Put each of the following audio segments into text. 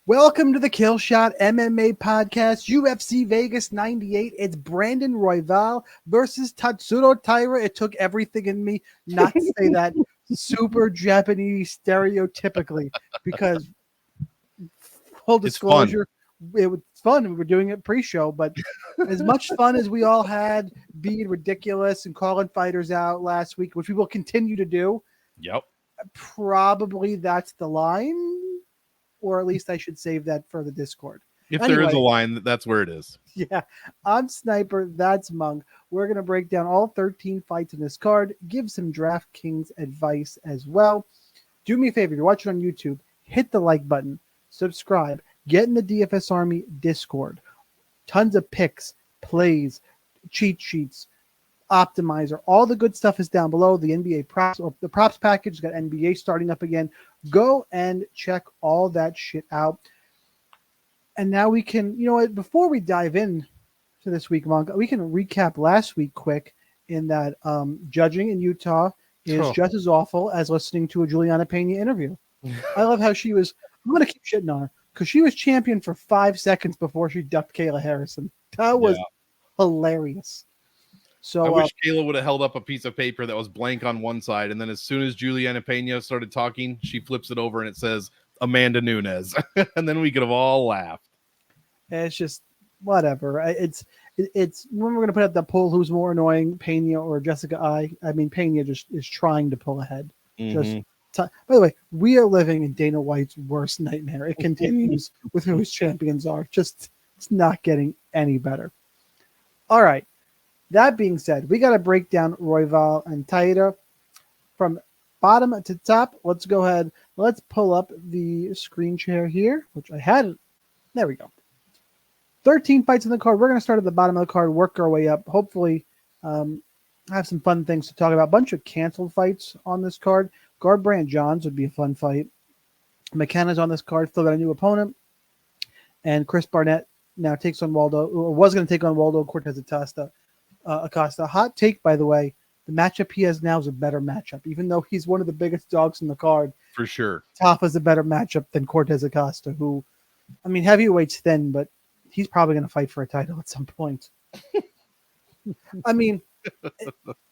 Welcome to the Killshot MMA podcast, UFC Vegas 98. It's Brandon Royval versus Tatsuro Taira. It took everything in me not to say that super Japanese stereotypically because, full disclosure, it was fun. We were doing it pre-show, but as much fun as we all had being ridiculous and calling fighters out last week, which we will continue to do. Yep. Probably that's the line. Or at least I should save that for the Discord. If there is a line, that's where it is. Yeah. I'm Sniper. That's Monk. We're going to break down all 13 fights in this card, give some DraftKings advice as well. Do me a favor. If you're watching on YouTube, hit the like button, subscribe, get in the DFS Army Discord. Tons of picks, plays, cheat sheets, optimizer. All the good stuff is down below. The NBA props, or the props package, got NBA starting up again. Go and check all that shit out. And now we can, you know what, before we dive in to this week, Monk, we can recap last week quick in that judging in Utah is just as awful as listening to a Juliana Pena interview. I love how she was, I'm going to keep shitting on her, because she was champion for 5 seconds before she ducked Kayla Harrison. That was hilarious. So I wish Kayla would have held up a piece of paper that was blank on one side, and then as soon as Juliana Pena started talking, she flips it over and it says Amanda Nunes, and then we could have all laughed. It's just whatever. It's when we're gonna put up the poll, who's more annoying, Pena or Jessica I mean, Pena just is trying to pull ahead. Mm-hmm. By the way, we are living in Dana White's worst nightmare. It continues with who his champions are. Just it's not getting any better. All right. That being said, we got to break down Royval and Taira from bottom to top. Let's go ahead. Let's pull up the screen share here, which I had. There we go. 13 fights in the card. We're going to start at the bottom of the card, work our way up. Hopefully, have some fun things to talk about. A bunch of canceled fights on this card. Garbrandt Johns would be a fun fight. McKenna's on this card. Still got a new opponent. And Chris Barnett now takes on Waldo, or was going to take on Waldo Cortez Acosta. Hot take, by the way, the matchup he has now is a better matchup, even though he's one of the biggest dogs in the card. For sure. Tafa's a better matchup than Cortez Acosta, who, I mean, heavyweight's thin, but he's probably going to fight for a title at some point. I mean,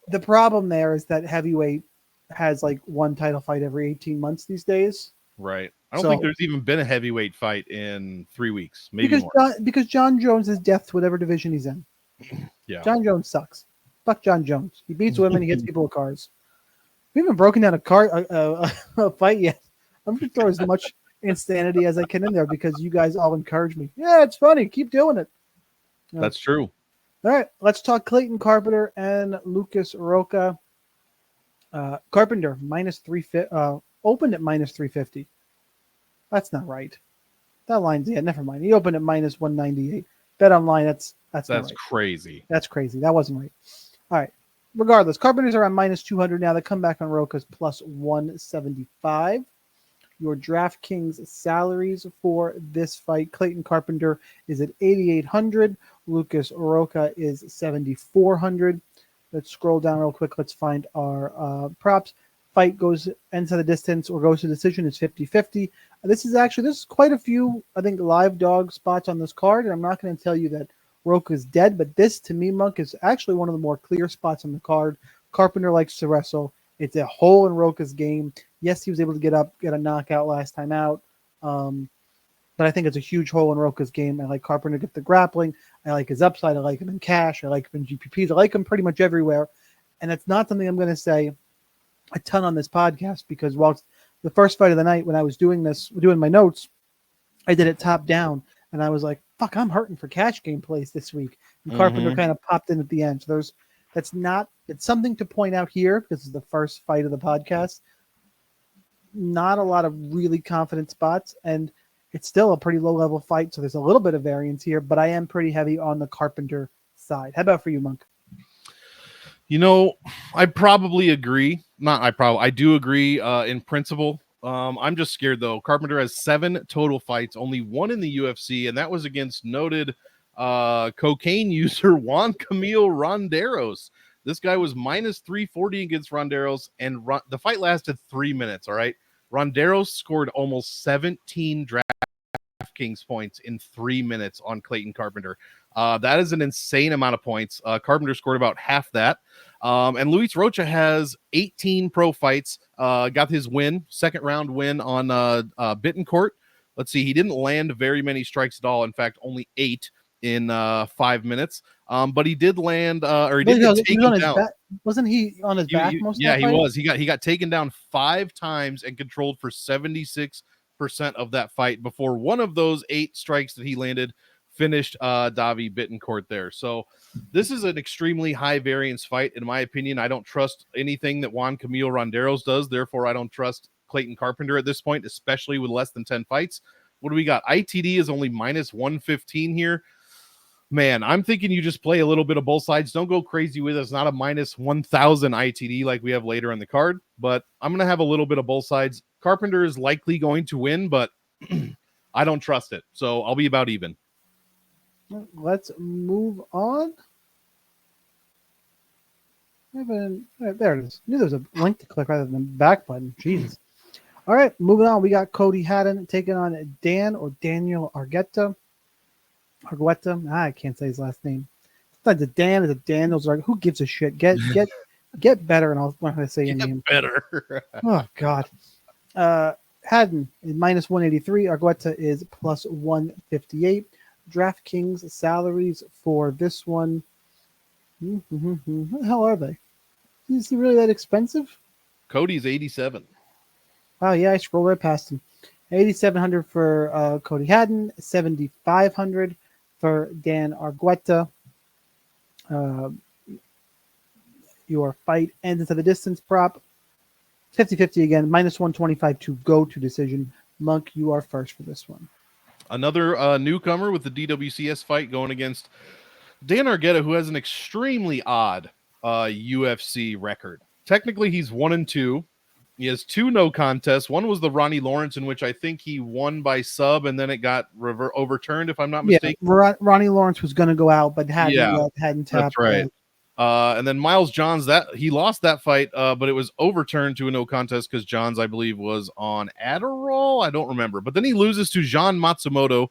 the problem there is that heavyweight has like one title fight every 18 months these days. Right. I don't think there's even been a heavyweight fight in 3 weeks, maybe more. Because John Jones is death to whatever division he's in. Yeah. John Jones sucks. Fuck John Jones. He beats women. He hits people with cars. We haven't broken down a fight yet. I'm going to throw as much insanity as I can in there because you guys all encourage me. Yeah, it's funny. Keep doing it. That's true. All right. Let's talk Clayton Carpenter and Lucas Roka. Carpenter minus 350. Opened at minus 350. That's not right. That line's never mind. He opened at minus 198. Bet online. That's right. Crazy. That's crazy. That wasn't right. All right. Regardless, Carpenters are on minus 200 now. The comeback on Roka's plus 175. Your DraftKings salaries for this fight: Clayton Carpenter is at 8,800. Lucas Roka is 7,400. Let's scroll down real quick. Let's find our props. Fight ends at the distance or goes to decision is 50-50. This is quite a few, I think, live dog spots on this card, and I'm not going to tell you that Roka's dead, but this, to me, Monk, is actually one of the more clear spots on the card. Carpenter likes to wrestle. It's a hole in Roka's game. Yes, he was able to get a knockout last time out, but I think it's a huge hole in Roka's game. I like Carpenter to get the grappling. I like his upside. I like him in cash. I like him in GPPs. I like him pretty much everywhere, and it's not something I'm going to say a ton on this podcast because while it's the first fight of the night, when I was doing my notes, I did it top down, and I was like, fuck, I'm hurting for cash game plays this week. And Carpenter kind of popped in at the end. So it's something to point out here because it's the first fight of the podcast. Not a lot of really confident spots, and it's still a pretty low-level fight, so there's a little bit of variance here, but I am pretty heavy on the Carpenter side. How about for you, Monk? You know, I probably agree. I do agree in principle. I'm just scared, though. Carpenter has 7 total fights, only 1 in the UFC, and that was against noted cocaine user Juan Camilo Ronderos. This guy was minus 340 against Ronderos, and the fight lasted 3 minutes, all right? Ronderos scored almost 17 DraftKings points in 3 minutes on Clayton Carpenter. That is an insane amount of points. Carpenter scored about half that. And Luis Rocha has 18 pro fights, got his win, second round win on Bittencourt. Let's see, he didn't land very many strikes at all. In fact, only 8 in 5 minutes. But he did land, or he did get taken down. Wasn't he on his back most of the fight? Yeah, he was. He got taken down 5 times and controlled for 76% of that fight before one of those 8 strikes that he landed finished Davi Bittencourt there. So this is an extremely high variance fight. In my opinion, I don't trust anything that Juan Camilo Ronderos does. Therefore, I don't trust Clayton Carpenter at this point, especially with less than 10 fights. What do we got? ITD is only minus 115 here. Man, I'm thinking you just play a little bit of both sides. Don't go crazy with it. It's not a minus 1,000 ITD like we have later in the card, but I'm going to have a little bit of both sides. Carpenter is likely going to win, but I don't trust it. So I'll be about even. Let's move on. There it is. I knew there was a link to click rather than the back button. Jesus. All right, moving on. We got Cody Haden taking on Dan or Daniel Argueta. I can't say his last name. It's not a Dan, it's a Daniels. Who gives a shit? Get better, and I'll learn how to say your name. Better. Oh God. Haden is minus 183. Argueta is plus 158. DraftKings salaries for this one. What the hell are they? Is he really that expensive? Cody's 87. Oh yeah, I scroll right past him. 8,700 for Cody Haden, 7,500 for Dan Argueta. Your fight ends into the distance prop. 50-50 again, minus 125 to go to decision. Monk, you are first for this one. Another newcomer with the DWCS fight going against Dan Argueta, who has an extremely odd UFC record. Technically, he's 1-2. He has 2 no contests. One was the Ronnie Lawrence, in which I think he won by sub, and then it got overturned, if I'm not mistaken. Yeah, Ronnie Lawrence was going to go out, but hadn't tapped. That's right. And then Miles Johns, that he lost that fight, but it was overturned to a no contest because Johns, I believe, was on Adderall. I don't remember. But then he loses to Jean Matsumoto,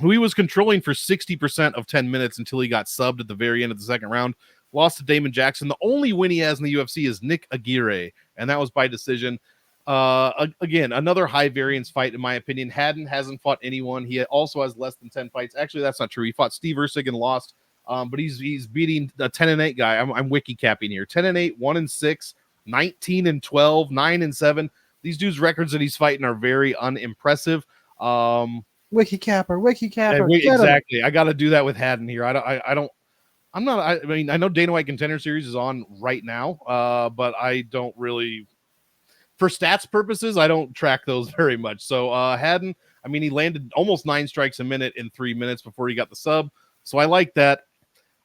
who he was controlling for 60% of 10 minutes until he got subbed at the very end of the second round. Lost to Damon Jackson. The only win he has in the UFC is Nick Aguirre, and that was by decision. Again, another high variance fight, in my opinion. Haden hasn't fought anyone. He also has less than 10 fights. Actually, that's not true. He fought Steve Ursig and lost. But he's beating the 10-8 guy. I'm wiki capping here. 10-8, 1-6, 19-12, 9-7. These dudes' records that he's fighting are very unimpressive. Wiki capper. Exactly. I got to do that with Haden here. I mean, I know Dana White Contender Series is on right now, but I don't really, for stats purposes, I don't track those very much. So Haden, I mean, he landed almost 9 strikes a minute in 3 minutes before he got the sub. So I like that.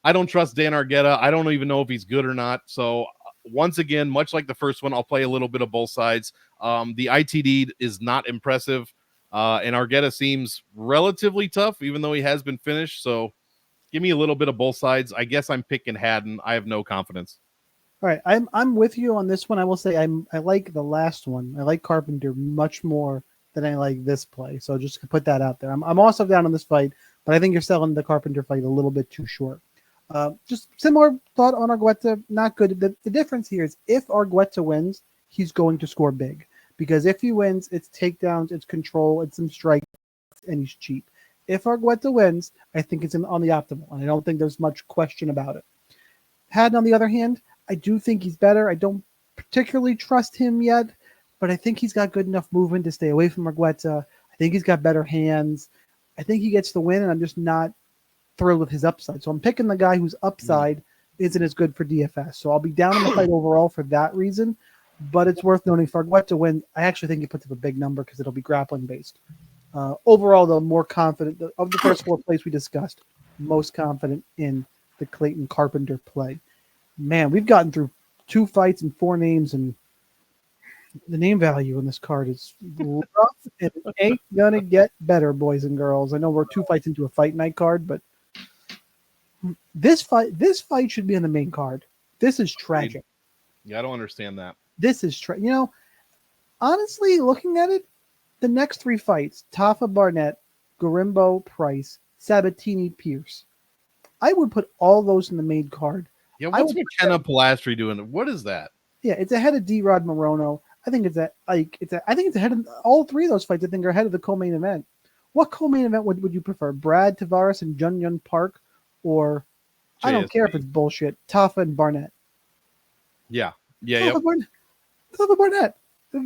I don't trust Dan Argueta. I don't even know if he's good or not. So once again, much like the first one, I'll play a little bit of both sides. The ITD is not impressive, and Argueta seems relatively tough, even though he has been finished. So give me a little bit of both sides. I guess I'm picking Haden. I have no confidence. All right, I'm with you on this one. I will say I like the last one. I like Carpenter much more than I like this play. So just to put that out there. I'm also down on this fight, but I think you're selling the Carpenter fight a little bit too short. Just similar thought on Argueta, not good. The difference here is if Argueta wins, he's going to score big. Because if he wins, it's takedowns, it's control, it's some strikes, and he's cheap. If Argueta wins, I think it's on the optimal, and I don't think there's much question about it. Haden, on the other hand, I do think he's better. I don't particularly trust him yet, but I think he's got good enough movement to stay away from Argueta. I think he's got better hands. I think he gets the win, and I'm just not thrilled with his upside. So I'm picking the guy whose upside isn't as good for DFS. So I'll be down on the fight overall for that reason, but it's worth noting for Argueta win, I actually think he puts up a big number because it'll be grappling based. Overall, though, more confident of the first 4 plays we discussed, most confident in the Clayton Carpenter play. Man, we've gotten through 2 fights and 4 names, and the name value in this card is rough, and it ain't gonna get better, boys and girls. I know we're 2 fights into a fight night card, but this fight should be on the main card. This is tragic. Yeah, I don't understand that. This is honestly, looking at it, The next three fights, Tafa Barnett, Garimbo Price, Sabatini Pierce. I would put all those in the main card. Yeah, what's McKenna Pastri doing? What is that? Yeah, it's ahead of D-Rod Morono. I think it's ahead of all three of those fights. I think are ahead of the co-main event. What co-main event would you prefer? Brad Tavares and Jun Yun Park, or JSP. I don't care if it's bullshit. Tafa and Barnett. Yeah. Tafa Barnett.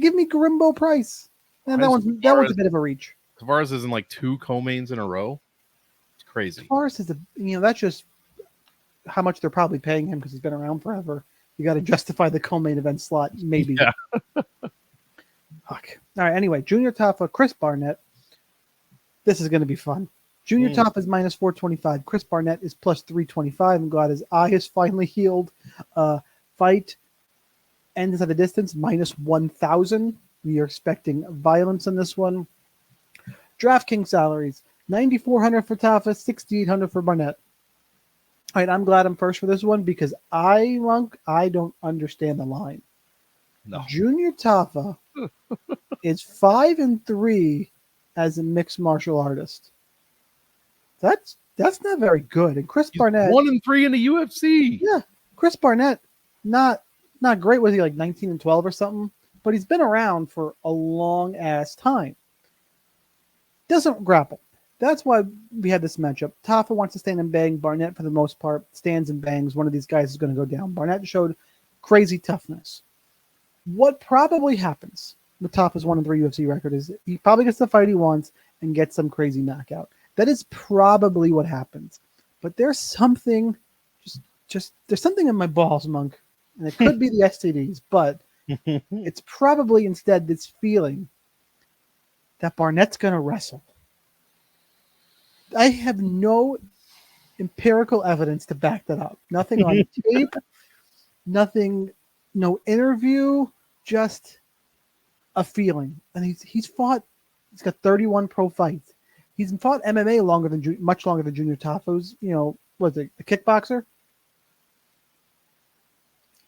Give me Garimbo Price. And that one's a bit of a reach. Tavares is in like 2 co-mains in a row. It's crazy. Tavares is that's just how much they're probably paying him because he's been around forever. You got to justify the co-main event slot, maybe. Yeah. Fuck. All right. Anyway, Junior Tafa, Chris Barnett. This is going to be fun. Junior Tafa is minus 425. Chris Barnett is plus 325. And God, his eye is finally healed. Fight ends at a distance minus 1,000. We are expecting violence in this one. DraftKings salaries: 9,400 for Tafa, 6,800 for Barnett. All right, I'm glad I'm first for this one because I don't understand the line. No. Junior Tafa is 5-3 as a mixed martial artist. That's not very good. And Chris Barnett 1-3 in the UFC. Yeah, Chris Barnett not great. Was he like 19-12 or something? But he's been around for a long ass time. Doesn't grapple. That's why we had this matchup. Tafa wants to stand and bang. Barnett, for the most part, stands and bangs. One of these guys is going to go down. Barnett showed crazy toughness. What probably happens with Tafa's 1-3 UFC record is he probably gets the fight he wants and gets some crazy knockout. That is probably what happens. But there's something, there's something in my balls, Monk, and it could be the STDs, but it's probably instead this feeling that Barnett's going to wrestle. I have no empirical evidence to back that up. Nothing on tape, nothing, no interview, just a feeling. And he's got 31 pro fights. He's fought MMA much longer than Junior Tafa's, was it a kickboxer?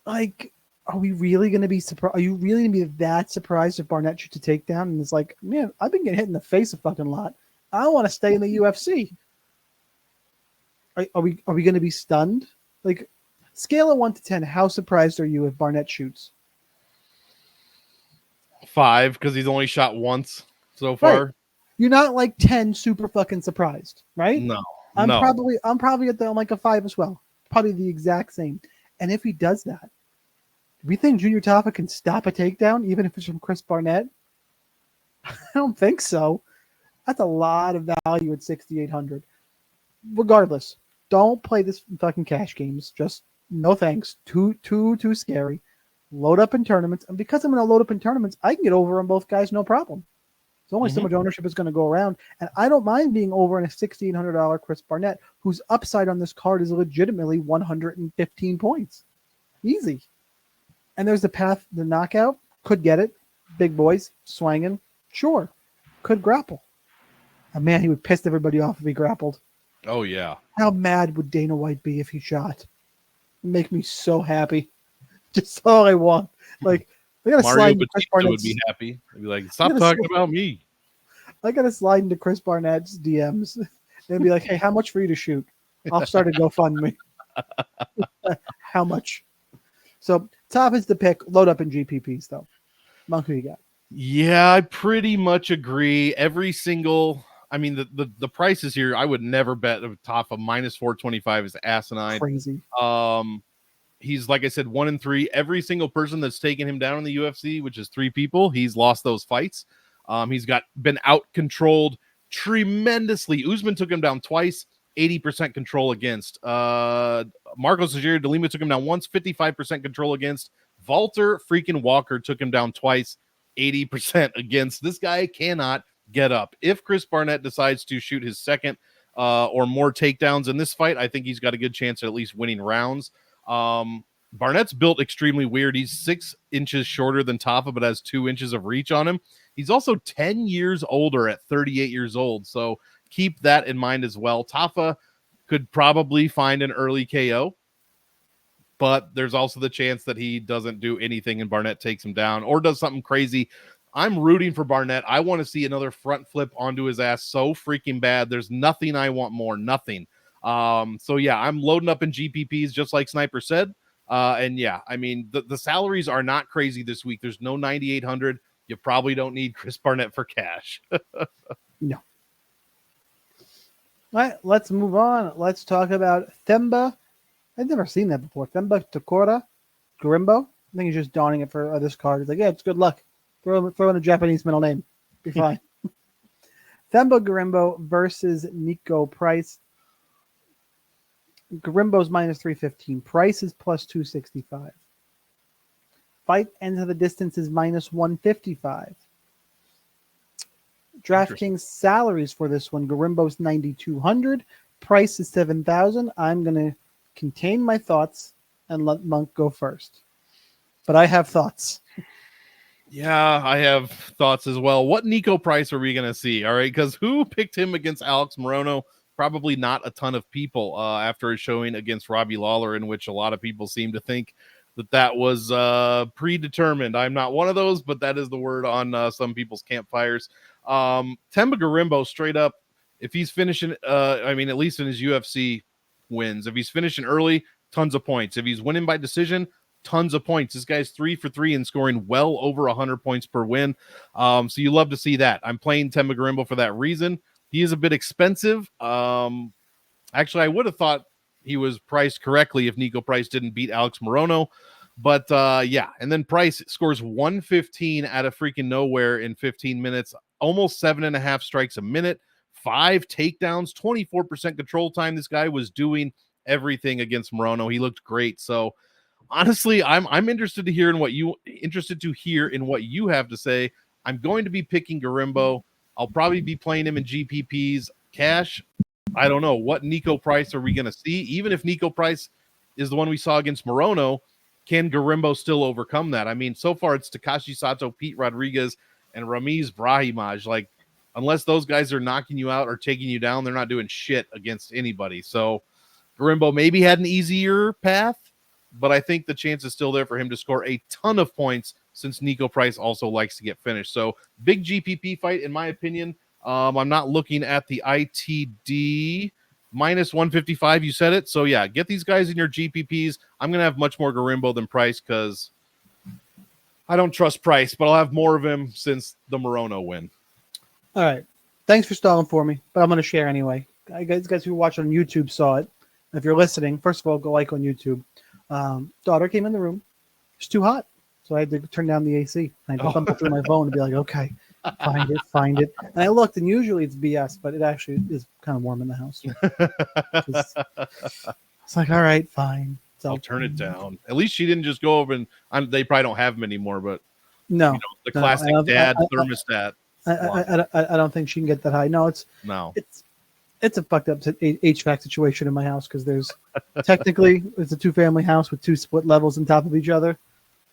Like, are we really going to be surprised? Are you really going to be that surprised if Barnett shoots a takedown? And it's like, man, I've been getting hit in the face a fucking lot. I want to stay in the UFC. Are we going to be stunned? Like, scale of 1 to 10, how surprised are you if Barnett shoots? 5, because he's only shot once so far. Right. You're not like 10 super fucking surprised, right? No. I'm probably at like a 5 as well. Probably the exact same. And if he does that, do we think Junior Tafa can stop a takedown, even if it's from Chris Barnett? I don't think so. That's a lot of value at 6,800. Regardless, don't play this fucking cash games. Just no thanks. Too scary. Load up in tournaments. And because I'm going to load up in tournaments, I can get over on both guys, no problem. There's only so much ownership is going to go around. And I don't mind being over in a $1,600 Chris Barnett, whose upside on this card is legitimately 115 points. Easy. And there's the path, the knockout. Could get it. Big boys, swanging. Sure. Could grapple. And man, he would piss everybody off if he grappled. Oh, yeah. How mad would Dana White be if he shot? It'd make me so happy. Just all I want. Like, I gotta Mario slide into Chris Batista Barnett's. would be happy. He'd be like, stop talking about me. I gotta slide into Chris Barnett's DMs. They'd be like, hey, how much for you to shoot? I'll start a GoFundMe. How much? So, top is the pick. Load up in GPPs, though. Monk, who you got? Yeah, I pretty much agree. Every single... I mean, the prices here, I would never bet a top of minus 425 is asinine. Crazy. He's, like I said, 1-3. Every single person that's taken him down in the UFC, which is 3 people, he's lost those fights. He's been out-controlled tremendously. Usman took him down twice, 80% control against. Marcos Rogerio de Lima took him down once, 55% control against. Walter freaking Walker took him down twice, 80% against. This guy cannot get up. If Chris Barnett decides to shoot his second or more takedowns in this fight, I think he's got a good chance at least winning rounds. Barnett's built extremely weird. He's 6 inches shorter than Tafa, but has 2 inches of reach on him. He's also 10 years older at 38 years old, so keep that in mind as well. Tafa could probably find an early KO, but there's also the chance that he doesn't do anything and Barnett takes him down or does something crazy I'm rooting for Barnett. I want to see another front flip onto his ass so freaking bad. There's nothing I want more. Nothing. So yeah, I'm loading up in GPPs just like Sniper said. And yeah, I mean, the salaries are not crazy this week. There's no 9,800. You probably don't need Chris Barnett for cash. No. All right, let's move on. Let's talk about Themba. I've never seen that before. Themba Takora GRIMBO. I think he's just donning it for this card. He's like, yeah, it's good luck. Throw in a Japanese middle name. Be fine. Themba GRIMBO versus Nico Price. GRIMBO's minus 315. Price is plus 265. Fight ends of the distance is minus 155. DraftKings salaries for this one. GRIMBO's 9,200. Price is 7,000. I'm going to contain my thoughts and let Monk go first. But I have thoughts. Yeah, I have thoughts as well. What Nico Price are we going to see? All right, because who picked him against Alex Morono? Probably not a ton of people after his showing against Robbie Lawler, in which a lot of people seem to think that was predetermined. I'm not one of those, but that is the word on some people's campfires. Themba GRIMBO, straight up, if he's finishing, I mean, at least in his UFC wins, if he's finishing early, tons of points. If he's winning by decision, tons of points. This guy's 3 for 3 and scoring well over 100 points per win. So you love to see that. I'm playing Themba GRIMBO for that reason. He is a bit expensive. Actually, I would have thought he was priced correctly if Nico Price didn't beat Alex Morono. But yeah, and then Price scores 115 out of freaking nowhere in 15 minutes, almost 7.5 strikes a minute, 5 takedowns, 24% control time. This guy was doing everything against Morono. He looked great. So honestly, I'm interested to hear in what you have to say. I'm going to be picking GRIMBO. I'll probably be playing him in GPPs. Cash, I don't know. What Nico Price are we going to see? Even if Nico Price is the one we saw against Morono, can GRIMBO still overcome that? I mean, so far it's Takashi Sato, Pete Rodriguez, and Ramiz Brahimaj. Like, unless those guys are knocking you out or taking you down, they're not doing shit against anybody. So GRIMBO maybe had an easier path, but I think the chance is still there for him to score a ton of points since Nico Price also likes to get finished. So big GPP fight, in my opinion. I'm not looking at the ITD. Minus 155, you said it. So yeah, get these guys in your GPPs. I'm going to have much more GRIMBO than Price because I don't trust Price, but I'll have more of him since the Morono win. All right. Thanks for stalling for me, but I'm going to share anyway. Guys who watch on YouTube saw it. If you're listening, first of all, go like on YouTube. Daughter came in the room. It's too hot. So I had to turn down the AC. I had to thumb it through my phone and be like, okay, find it. And I looked, and usually it's BS, but it actually is kind of warm in the house. It's like, all right, fine. So I'll turn it down. At least she didn't just go over and they probably don't have them anymore, but no, the classic dad thermostat. I don't think she can get that high. No, it's a fucked up HVAC situation in my house because there's technically it's a 2-family house with 2 split levels on top of each other.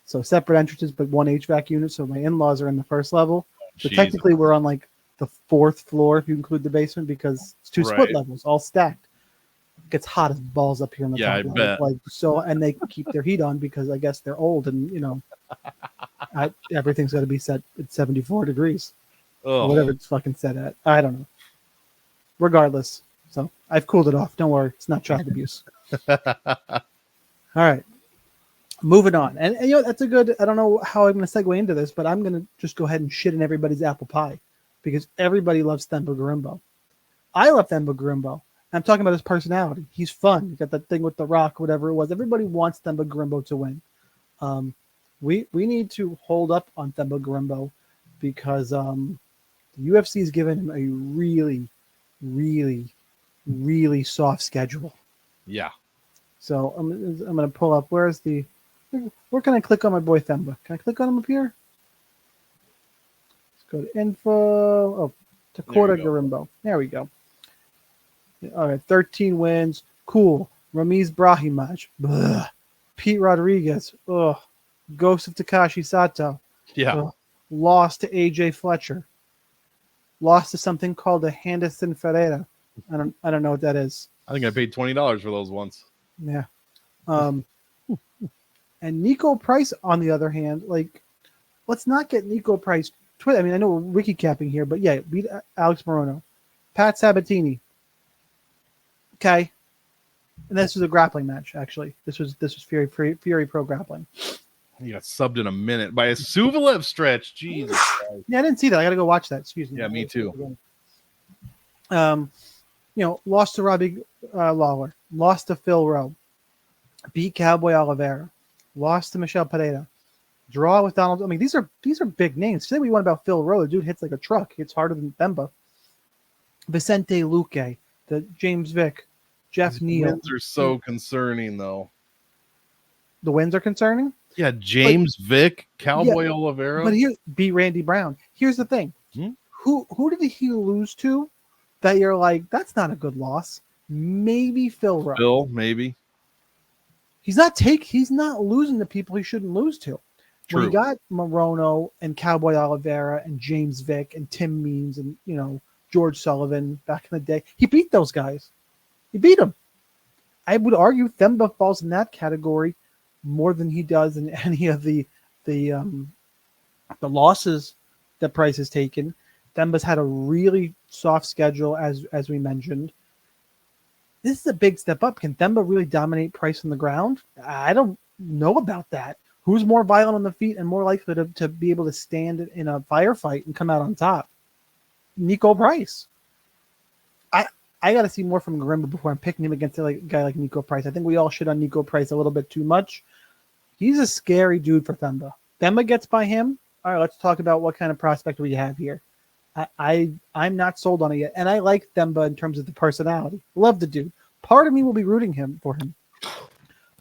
So separate entrances, but 1 HVAC unit. So my in-laws are in the 1st level. So technically we're on like the 4th floor if you include the basement because it's 2 split levels all stacked. It gets hot as balls up here in the top level. Bet. Like so, and they keep their heat on because I guess they're old and everything's got to be set at 74 degrees or whatever it's fucking set at. I don't know. Regardless, so I've cooled it off. Don't worry, it's not child abuse. All right. Moving on. And that's a good, I don't know how I'm going to segue into this, but I'm going to just go ahead and shit in everybody's apple pie because everybody loves Themba GRIMBO. I love Themba GRIMBO. I'm talking about his personality. He's fun. He got that thing with the rock, whatever it was. Everybody wants Themba GRIMBO to win. We need to hold up on Themba GRIMBO because the UFC has given him a really, really, really soft schedule. Yeah. So I'm going to pull up. Where can I click on my boy Themba? Can I click on him up here? Let's go to info. Oh, Takora GRIMBO. There we go. All right, 13 wins. Cool. Ramiz Brahimaj. Blah. Pete Rodriguez. Ugh. Ghost of Takashi Sato. Yeah. Ugh. Lost to AJ Fletcher. Lost to something called a Henderson Ferreira. I don't know what that is. I think I paid $20 for those once. Yeah. And Nico Price, on the other hand, like, let's not get Nico Price Twitter. I mean, I know we're wiki capping here, but yeah, beat Alex Morono. Pat Sabatini. Okay. And this was a grappling match, actually. This was Fury Pro grappling. He got subbed in a minute by a Suvaev stretch. Jesus Christ. Yeah, I didn't see that. I got to go watch that. Excuse me. Yeah, me too. Lost to Robbie Lawler, lost to Phil Rowe, beat Cowboy Oliveira, lost to Michelle Pereira, draw with Donald. I mean, these are big names. Say what you want about Phil Rowe. The dude hits like a truck. Hits harder than Bemba. Vicente Luque, the James Vick, Jeff Neal. Wins are so concerning, though. The wins are concerning. Yeah, James Vick, Cowboy Oliveira. But here, beat Randy Brown. Here's the thing. Who did he lose to that you're like, that's not a good loss? Maybe Phil Rowe. Phil, maybe. He's not losing to people he shouldn't lose to. True. When he got Morono and Cowboy Oliveira and James Vick and Tim Means and George Sullivan back in the day, he beat those guys. He beat them. I would argue Themba falls in that category more than he does in any of the losses that Price has taken. Themba's had a really soft schedule, as we mentioned. This is a big step up. Can Themba really dominate Price on the ground? I don't know about that. Who's more violent on the feet and more likely to be able to stand in a firefight and come out on top? Nico Price. I got to see more from GRIMBO before I'm picking him against a guy like Nico Price. I think we all shit on Nico Price a little bit too much. He's a scary dude for Themba. Themba gets by him. All right, let's talk about what kind of prospect we have here. I'm not sold on it yet, and I like Themba in terms of the personality. Love the dude. Part of me will be rooting for him.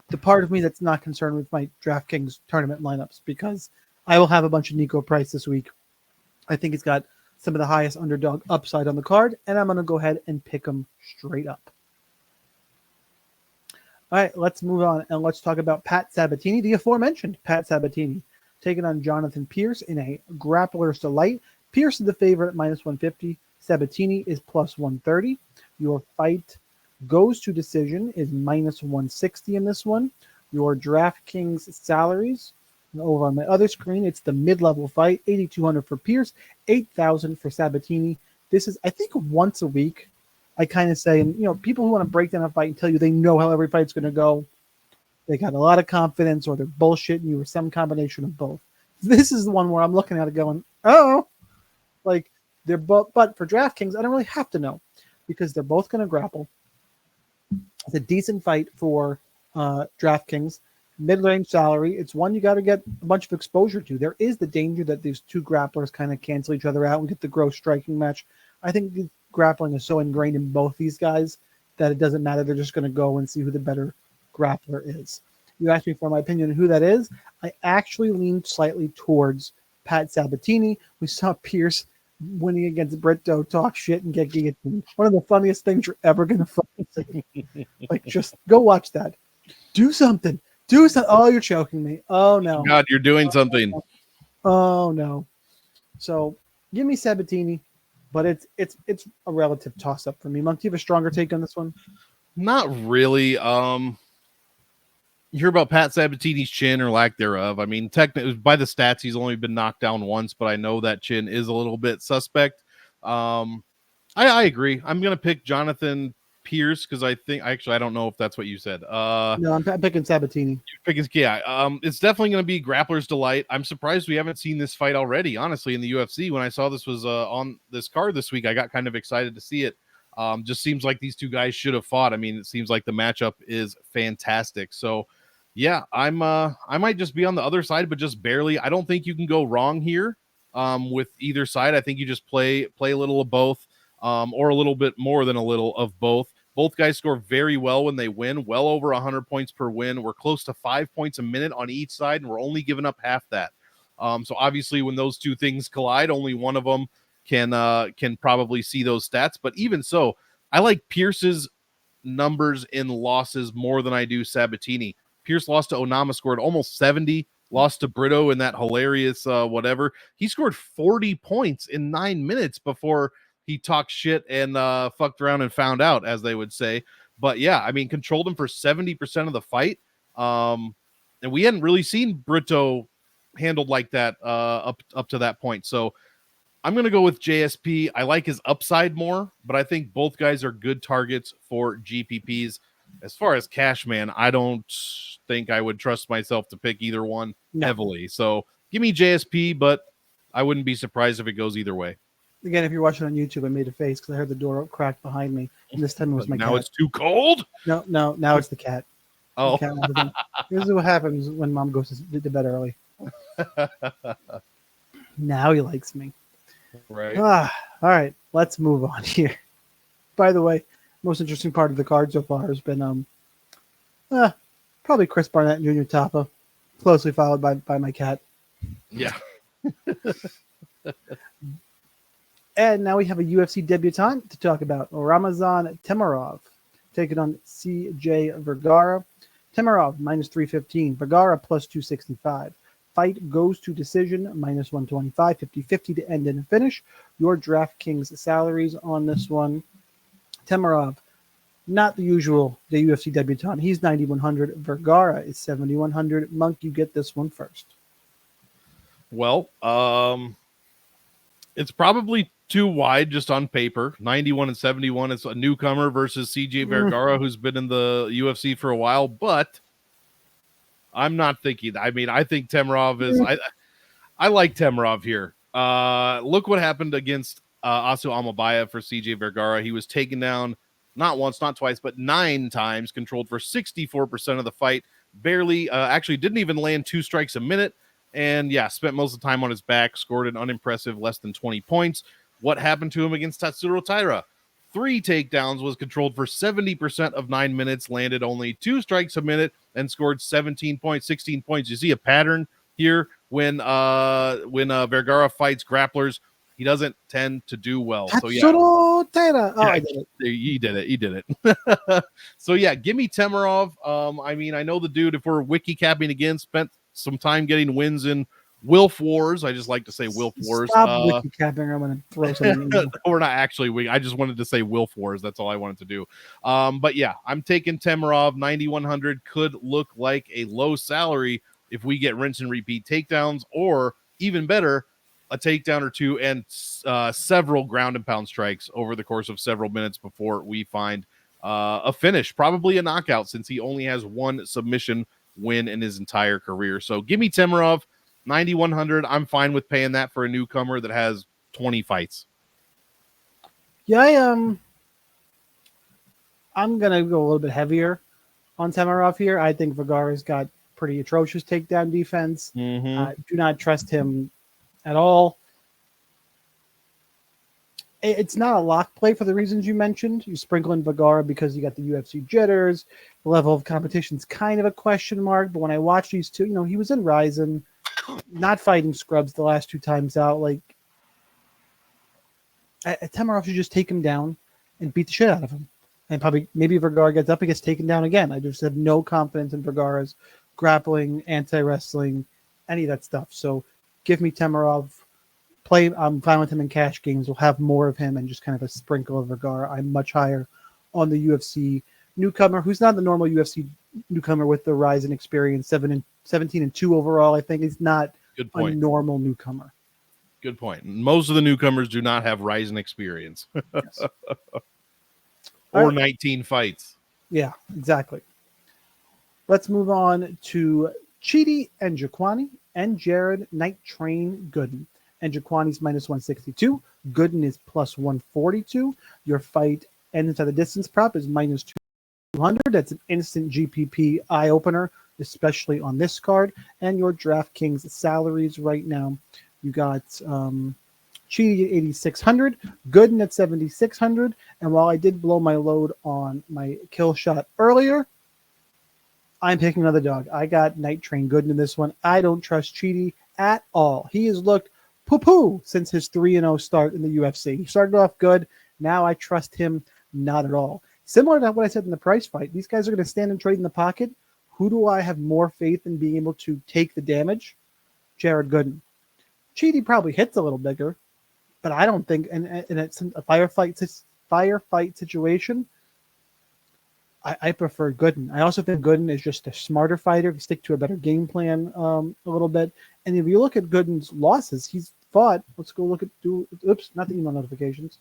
The part of me that's not concerned with my DraftKings tournament lineups, because I will have a bunch of Nico Price this week. I think he's got some of the highest underdog upside on the card, and I'm going to go ahead and pick him straight up. All right, let's move on, and let's talk about Pat Sabatini, the aforementioned Pat Sabatini, taking on Jonathan Pierce in a Grappler's Delight. Pierce is the favorite at minus 150. Sabatini is plus 130. Your fight goes to decision is minus 160 in this one. Your DraftKings salaries, and over on my other screen, it's the mid-level fight, 8,200 for Pierce, 8,000 for Sabatini. This is, I think, once a week. I kind of say, and people who want to break down a fight and tell you they know how every fight's going to go, they got a lot of confidence, or they're bullshitting you, or some combination of both. This is the one where I'm looking at it going, oh, like they're both. But for DraftKings, I don't really have to know, because they're both going to grapple. It's a decent fight for DraftKings. Mid-range salary. It's one you got to get a bunch of exposure to. There is the danger that these two grapplers kind of cancel each other out and get the gross striking match. I think the grappling is so ingrained in both these guys that it doesn't matter. They're just going to go and see who the better grappler is. You asked me for my opinion on who that is. I actually leaned slightly towards Pat Sabatini. We saw Pierce winning against Brito talk shit and get guillotined. One of the funniest things you're ever going to fucking see. Like, just go watch that. Do something. Do something. Oh, you're choking me. Oh, no. God, you're doing something. Oh, no. So, give me Sabatini, but it's a relative toss-up for me. Monk, do you have a stronger take on this one? Not really. You hear about Pat Sabatini's chin or lack thereof. I mean, technically, by the stats, he's only been knocked down once, but I know that chin is a little bit suspect. I agree. I'm going to pick Jonathan Pierce because I don't know if that's what you said. No, I'm picking Sabatini. It's definitely going to be Grappler's Delight. I'm surprised we haven't seen this fight already, honestly, in the UFC. When I saw this was on this card this week, I got kind of excited to see it. Just seems like these two guys should have fought. I mean, it seems like the matchup is fantastic. So, yeah, I might just be on the other side, but just barely. I don't think you can go wrong here with either side. I think you just play a little of both, or a little bit more than a little of both. Both guys score very well when they win, well over 100 points per win. We're close to 5 points a minute on each side, and we're only giving up half that. So obviously, when those two things collide, only one of them can probably see those stats. But even so, I like Pierce's numbers in losses more than I do Sabatini. Pierce lost to Onama, scored almost 70, lost to Brito in that hilarious whatever. He scored 40 points in 9 minutes before he talked shit and fucked around and found out, as they would say. But yeah, I mean, controlled him for 70% of the fight. And we hadn't really seen Brito handled like that up to that point. So I'm going to go with JSP. I like his upside more, but I think both guys are good targets for GPPs. As far as cash, man, I don't think I would trust myself to pick either one heavily. So give me JSP, but I wouldn't be surprised if it goes either way. Again, if you're watching on YouTube, I made a face because I heard the door crack behind me. And this time it was my cat. Now it's too cold? No, now it's the cat. Oh. The cat this is what happens when mom goes to bed early. Now he likes me. Right. All right, let's move on here. By the way, most interesting part of the card so far has been probably Chris Barnett and Junior Tapa, closely followed by my cat. Yeah. And now we have a UFC debutant to talk about. Ramazan Tamarov taking on CJ Vergara. Tamarov minus 315. Vergara plus 265. Fight goes to decision, minus 125, 50-50 to end in a finish. Your DraftKings salaries on this one. Tamarov, not the usual, the UFC debutant. He's 9,100. Vergara is 7,100. Monk, you get this one first. Well, it's probably too wide just on paper. 91 and 71 is a newcomer versus CJ Vergara, who's been in the UFC for a while, but I'm not thinking. I mean, I think Tamarov is. I like Tamarov here. Look what happened against Asu Amabaya for CJ Vergara. He was taken down not once, not twice, but 9 times, controlled for 64% of the fight. Barely, actually didn't even land 2 strikes a minute. And yeah, spent most of the time on his back, scored an unimpressive less than 20 points. What happened to him against Tatsuro Taira? 3 takedowns, was controlled for 70% of 9 minutes, landed only 2 strikes a minute, and scored 17 points, 16 points. You see a pattern here when Vergara fights grapplers. He doesn't tend to do well. So yeah, Taira. Oh, yeah, I did it. He did it. So yeah, give me Tamarov. I mean, I know the dude, if we're wiki capping again, spent some time getting wins in Wilf Wars. I just like to say Wilf Wars. Stop wiki capping. I'm going to throw something in. We're not actually. I just wanted to say Wilf Wars. That's all I wanted to do. But yeah, I'm taking Tamarov. 9,100 could look like a low salary if we get rinse and repeat takedowns, or even better, a takedown or two and several ground and pound strikes over the course of several minutes before we find a finish, probably a knockout, since he only has 1 submission win in his entire career. So give me Tamarov. 9,100. I'm fine with paying that for a newcomer that has 20 fights. Yeah, I'm gonna go a little bit heavier on Tamarov here. I think Vergara's got pretty atrocious takedown defense. Do not trust him at all. It's not a lock play for the reasons you mentioned. You sprinkle in Vergara because you got the UFC jitters. The level of competition's kind of a question mark. But when I watch these two, he was in Ryzen, not fighting scrubs the last 2 times out. Like, Tamarov should just take him down and beat the shit out of him. And maybe Vergara gets up and gets taken down again. I just have no confidence in Vergara's grappling, anti-wrestling, any of that stuff. So give me Tamarov. I'm fine with him in cash games. We'll have more of him and just kind of a sprinkle of Vergara. I'm much higher on the UFC newcomer, who's not the normal UFC newcomer with the Ryzen experience, 17-2 overall. I think he's not a normal newcomer. Good point. Most of the newcomers do not have Ryzen experience. Yes. Or 19 fights. Yeah, exactly. Let's move on to Chidi and Jaquani and Jared Night Train Gooden. And Jaquani's minus 162. Gooden is plus 142. Your fight ends inside the distance prop is minus 200. That's an instant GPP eye opener, especially on this card. And your DraftKings salaries right now, you got Chidi at 8,600, Gooden at 7,600. And while I did blow my load on my kill shot earlier, I'm picking another dog. I got Night Train Gooden in this one. I don't trust Chidi at all. He has looked poo-poo since his 3-0 start in the UFC. He started off good. Now I trust him not at all. Similar to what I said in the price fight, these guys are going to stand and trade in the pocket. Who do I have more faith in being able to take the damage? Jared Gooden. Chidi probably hits a little bigger, but I don't think, and it's a firefight situation, I prefer Gooden. I also think Gooden is just a smarter fighter. He stick to a better game plan a little bit. And if you look at Gooden's losses, he's fought, let's go look at, not the email notifications.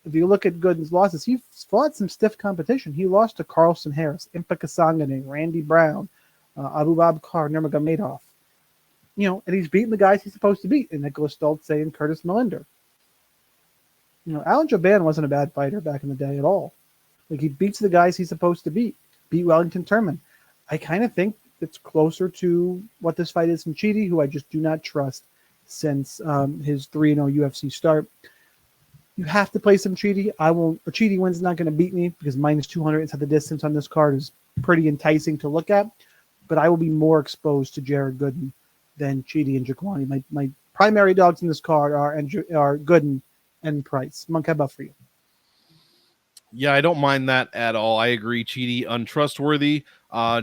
If you look at Gooden's losses, he fought some stiff competition. He lost to Carlson Harris, Impa Kasangane, Randy Brown, Abubakar Nurmagomedov. And he's beating the guys he's supposed to beat, and Nicholas Stoltze and Curtis Melinder. Alan Joban wasn't a bad fighter back in the day at all. Like, he beats the guys he's supposed to beat Wellington Turman. I kind of think it's closer to what this fight is from Chidi, who I just do not trust since his 3-0 UFC start. You have to play some Chidi. Chidi wins not going to beat me because minus 200 inside the distance on this card is pretty enticing to look at. But I will be more exposed to Jared Gooden than Chidi and Jaquani. My primary dogs in this card are Gooden and Price. Monk, how about for you? Yeah, I don't mind that at all. I agree. Chidi, untrustworthy.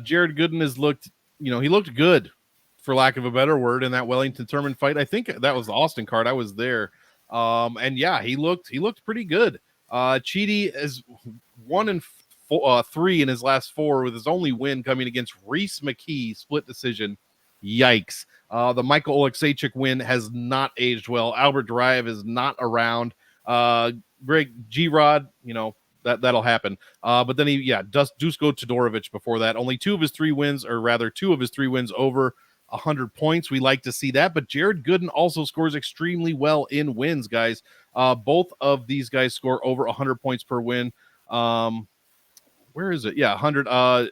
Jared Gooden has looked, he looked good, for lack of a better word, in that Wellington Turman fight. I think that was the Austin card. I was there. And yeah, he looked pretty good. Chidi is 1-3 in his last 4, with his only win coming against Reese McKee, split decision. Yikes. The Michael Oleksiejczuk win has not aged well. Albert Duraev is not around. Greg G-Rod, that'll happen. But then Dusko Todorovic before that. Only 2 of his 3 wins over 100 points. We like to see that, but Jared Gooden also scores extremely well in wins, guys. Both of these guys score over 100 points per win. Where is it? Yeah, 100.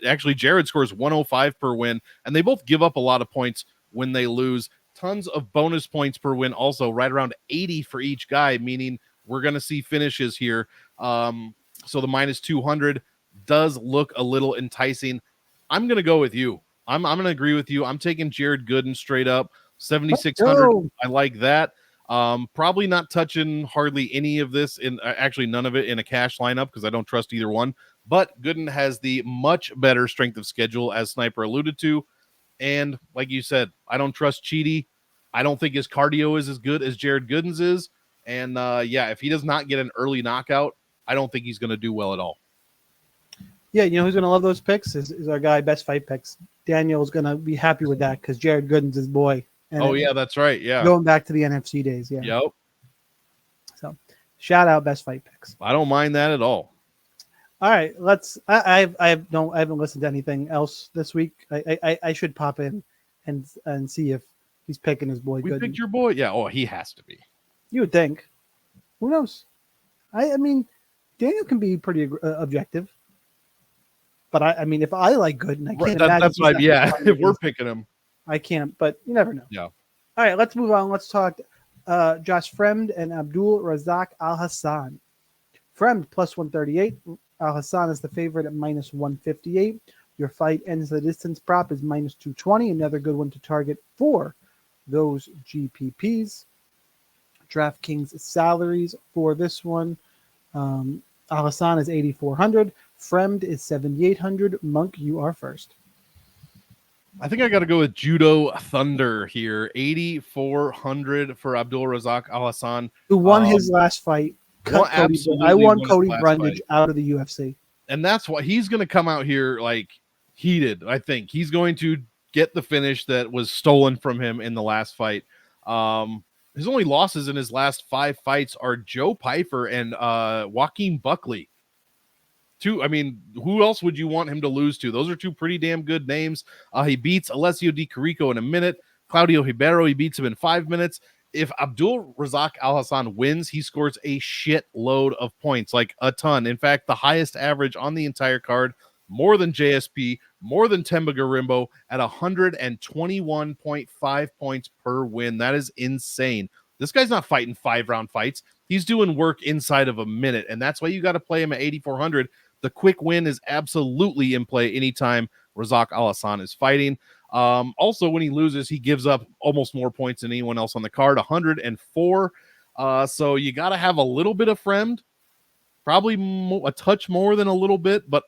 Actually, Jared scores 105 per win, and they both give up a lot of points when they lose. Tons of bonus points per win, also right around 80 for each guy, meaning we're going to see finishes here. So the minus 200 does look a little enticing. I'm going to go with you. I'm going to agree with you. I'm taking Jared Gooden straight up. 7,600. I like that. Probably not touching hardly any of this, actually none of it in a cash lineup because I don't trust either one. But Gooden has the much better strength of schedule, as Sniper alluded to. And like you said, I don't trust Chidi. I don't think his cardio is as good as Jared Gooden's is. And if he does not get an early knockout, I don't think he's going to do well at all. Yeah, who's going to love those picks is our guy, Best Fight Picks. Daniel's going to be happy with that because Jared Gooden's his boy. And that's right. Yeah. Going back to the NFC days. Yeah. Yep. So shout out Best Fight Picks. I don't mind that at all. All right. I haven't listened to anything else this week. I should pop in and see if he's picking his boy. We picked your boy. Yeah. Oh, he has to be. You would think. Who knows? I mean, Daniel can be pretty objective. But I mean, if I like Gooden, I can't imagine. That's why, if we're picking him. I can't, but you never know. Yeah. All right, let's move on. Let's talk Josh Fremd and Abdul Razak Al Hassan. Fremd plus 138. Al Hassan is the favorite at minus 158. Your fight ends the distance prop is minus 220. Another good one to target for those GPPs. DraftKings salaries for this one. Al Hassan is 8,400. Fremd is 7,800. Monk, you are first. I think I got to go with Judo Thunder here. 8,400 for Abdul Razak Al Hassan, who won his last fight. I won Cody Brundage out of the UFC. And that's why he's going to come out here like heated. I think he's going to get the finish that was stolen from him in the last fight. His only losses in his last 5 fights are Joe Pyfer and Joaquin Buckley. I mean, who else would you want him to lose to? Those are 2 pretty damn good names. He beats Alessio Di Carrico in a minute. Claudio Ribeiro, he beats him in 5 minutes. If Abdul Razak Al Hassan wins, he scores a shit load of points, like a ton. In fact, the highest average on the entire card, more than JSP, more than Temba Garimbo at 121.5 points per win. That is insane. This guy's not fighting 5-round fights. He's doing work inside of a minute, and that's why you got to play him at 8,400. The quick win is absolutely in play anytime Razak Al Hassan is fighting. Also, when he loses, he gives up almost more points than anyone else on the card, 104. So you got to have a little bit of Fremd, probably a touch more than a little bit, but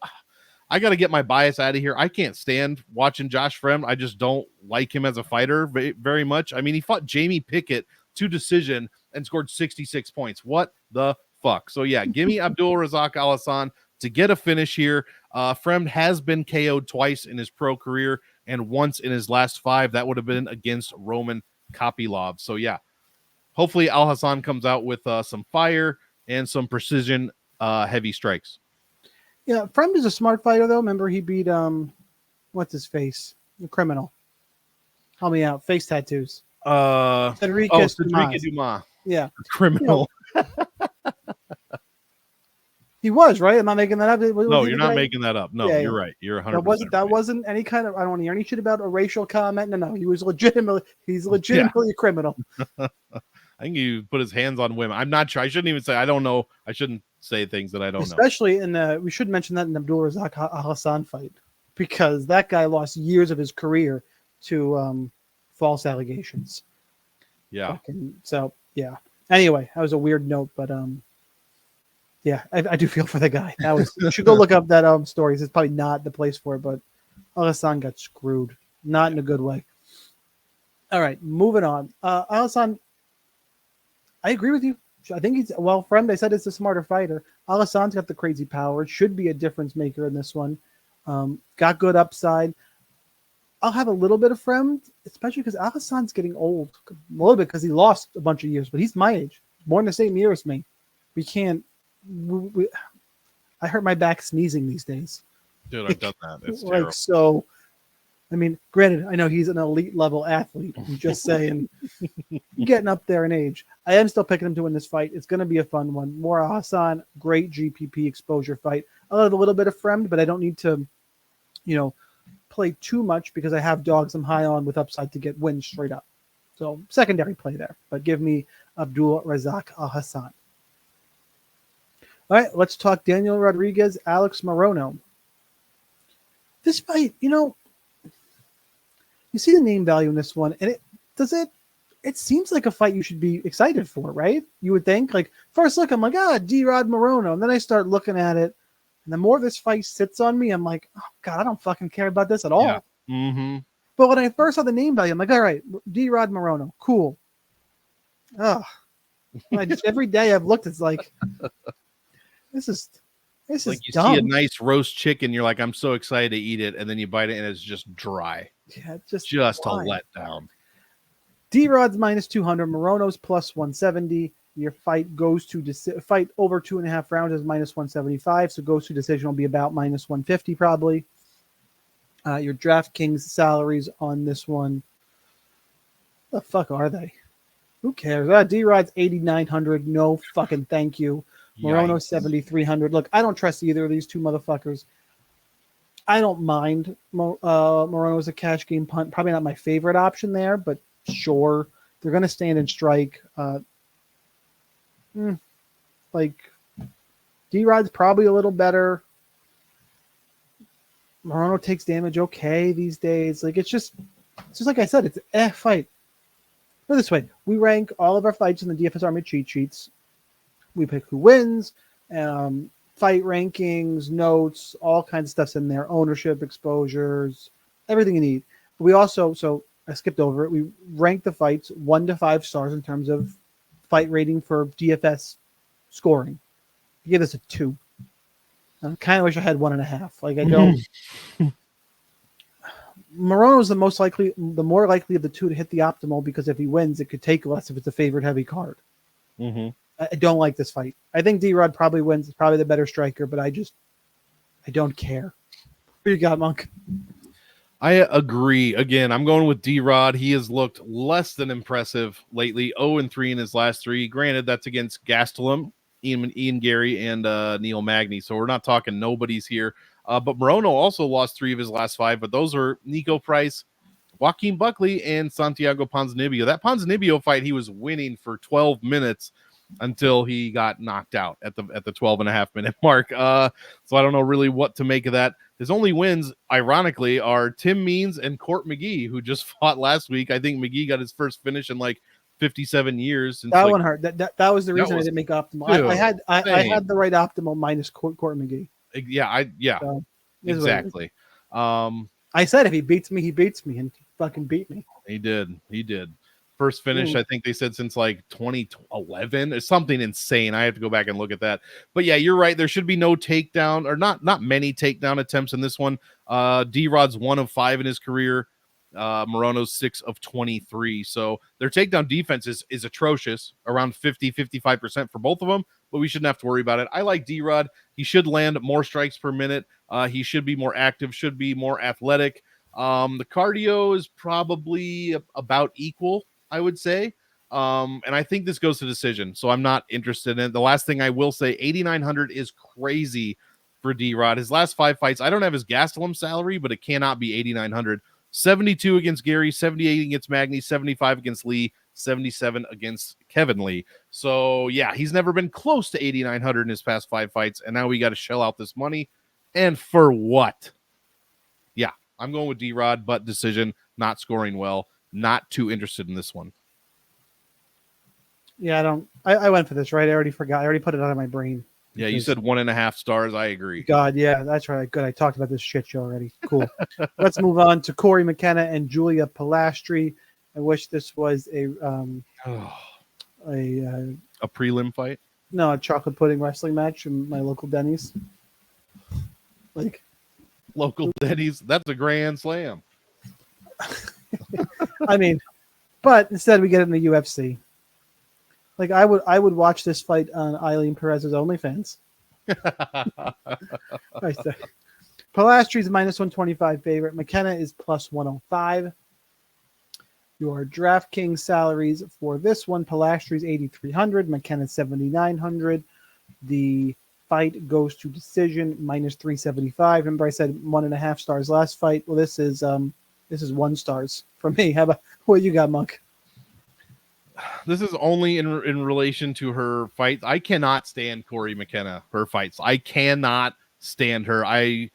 I got to get my bias out of here. I can't stand watching Josh Fremd. I just don't like him as a fighter very much. I mean, he fought Jamie Pickett to decision and scored 66 points. What the fuck? So yeah, give me Abdul Razak Al Hassan to get a finish here. Fremd has been KO'd twice in his pro career and once in his last 5. That would have been against Roman Kopylov. So yeah, hopefully Al Hassan comes out with some fire and some precision heavy strikes. Yeah, Fremd is a smart fighter though. Remember he beat what's his face? The criminal. Help me out. Face tattoos. Cedric Dumas. Yeah. Criminal. You know, he was, right? Am I making that up? No, you're not making that up. No, you're right. You're 100%. That wasn't any kind of, I don't want to hear any shit about a racial comment. No, he was legitimately a criminal. I think he put his hands on women. I'm not sure. I shouldn't even say, I don't know. I shouldn't say things that I don't know. Especially we should mention that in the Abdul Razak Al Hassan fight, because that guy lost years of his career to false allegations. Yeah. So, yeah. Anyway, that was a weird note, but yeah, I do feel for the guy. You should go look up that stories. It's probably not the place for it, but Al Hassan got screwed. Not in a good way. All right, moving on. Al Hassan, I agree with you. I think he's Fremd. I said it's a smarter fighter. Al Hassan's got the crazy power. Should be a difference maker in this one. Got good upside. I'll have a little bit of Fremd, especially because Al Hassan's getting old. A little bit because he lost a bunch of years, but he's my age, born the same year as me. We can't. I hurt my back sneezing these days. Dude, I've done that. It's like terrible. So. I mean, granted, I know he's an elite level athlete. I'm just saying, getting up there in age. I am still picking him to win this fight. It's going to be a fun one. More Al Hassan, great GPP exposure fight. I'll have a little bit of Fremd, but I don't need to, play too much because I have dogs I'm high on with upside to get wins straight up. So secondary play there, but give me Abdul Razak Al Hassan. All right, let's talk Daniel Rodriguez, Alex Morono. This fight, you see the name value in this one, and it seems like a fight you should be excited for, right? You would think, like, first look, I'm like, D-Rod Morono, and then I start looking at it, and the more this fight sits on me, I'm like, oh, God, I don't fucking care about this at all. Yeah. Mm-hmm. But when I first saw the name value, I'm like, all right, D-Rod Morono, cool. Every day I've looked, it's like, this is like you dumb. see a nice roast chicken, you're like, I'm so excited to eat it, and then you bite it and it's just dry. Yeah, just a letdown. D-Rod's minus 200, Morono's plus 170. Your fight goes to fight over 2.5 rounds is minus 175, so goes to decision will be about minus 150 probably. Your DraftKings salaries on this one, the fuck are they? Who cares? D-Rod's 8,900. No fucking thank you. Morono 7,300. Look, I don't trust either of these two motherfuckers. I don't mind Morono as a cash game punt. Probably not my favorite option there, but sure. They're going to stand and strike. Like, D-Rod's probably a little better. Morono takes damage okay these days. Like, it's just like I said, it's a fight. Put it this way, we rank all of our fights in the DFS Army cheat sheets. We pick who wins, fight rankings, notes, all kinds of stuff's in there, ownership, exposures, everything you need. We also, so I skipped over it, we rank the fights 1 to 5 stars in terms of fight rating for DFS scoring. I give this a 2. I kind of wish I had 1.5. Like, I don't. Morono is the more likely of the two to hit the optimal, because if he wins, it could take less if it's a favorite heavy card. Mm-hmm. I don't like this fight. I think D-Rod probably wins. It's probably the better striker, but I don't care. Who you got, Monk? I agree. Again, I'm going with D-Rod. He has looked less than impressive lately. 0-3 in his last 3. Granted, that's against Gastelum, Ian Gary, and Neil Magny. So we're not talking nobodies here. But Morono also lost 3 of his last 5, but those are Nico Price, Joaquin Buckley, and Santiago Ponzinibbio. That Ponzinibbio fight, he was winning for 12 minutes until he got knocked out at the 12.5-minute mark. So I don't know really what to make of that. His only wins, ironically, are Tim Means and Court McGee, who just fought last week. I think McGee got his first finish in like 57 years. Since, that one hurt. That was the reason I didn't make optimal. Dude, I had the right optimal minus Court McGee. Yeah, so, exactly. I said if he beats me, he beats me, and he fucking beat me. He did. First finish, I think they said since like 2011 or something insane. I have to go back and look at that. But yeah, you're right. There should be no takedown, or not many takedown attempts in this one. D-Rod's 1 of 5 in his career. Morono's 6 of 23. So their takedown defense is atrocious, around 50-55% for both of them, but we shouldn't have to worry about it. I like D-Rod. He should land more strikes per minute. He should be more active, should be more athletic. The cardio is probably about equal, I would say. And I think this goes to decision, so I'm not interested in it. The last thing I will say, 8,900 is crazy for D-Rod. His last 5 fights, I don't have his Gastelum salary, but it cannot be 8,900. 72 against Gary, 78 against Magny, 75 against Lee, 77 against Kevin Lee. So, yeah, he's never been close to 8,900 in his past 5 fights, and now we got to shell out this money. And for what? Yeah, I'm going with D-Rod, but decision, not scoring well. Not too interested in this one. Yeah, I went for this, right? I already forgot. I already put it out of my brain. Yeah, you said 1.5 stars. I agree. God, yeah, that's right. Good. I talked about this shit show already. Cool. Let's move on to Corey McKenna and Julia Pastri. I wish this was a prelim fight. No, a chocolate pudding wrestling match in my local Denny's. Like local Denny's. That's a grand slam. I mean, but instead we get it in the UFC. Like I would watch this fight on Eileen Perez's OnlyFans. Palastri's minus 125 favorite. McKenna is plus 105. Your DraftKings salaries for this one: Palastri's 8,300, McKenna 7,900. The fight goes to decision minus 375. Remember, I said 1.5 stars last fight. Well, this is 1 stars from me. How about what you got, Monk? This is only in relation to her fight. I cannot stand Corey McKenna, her fights. I cannot stand her. I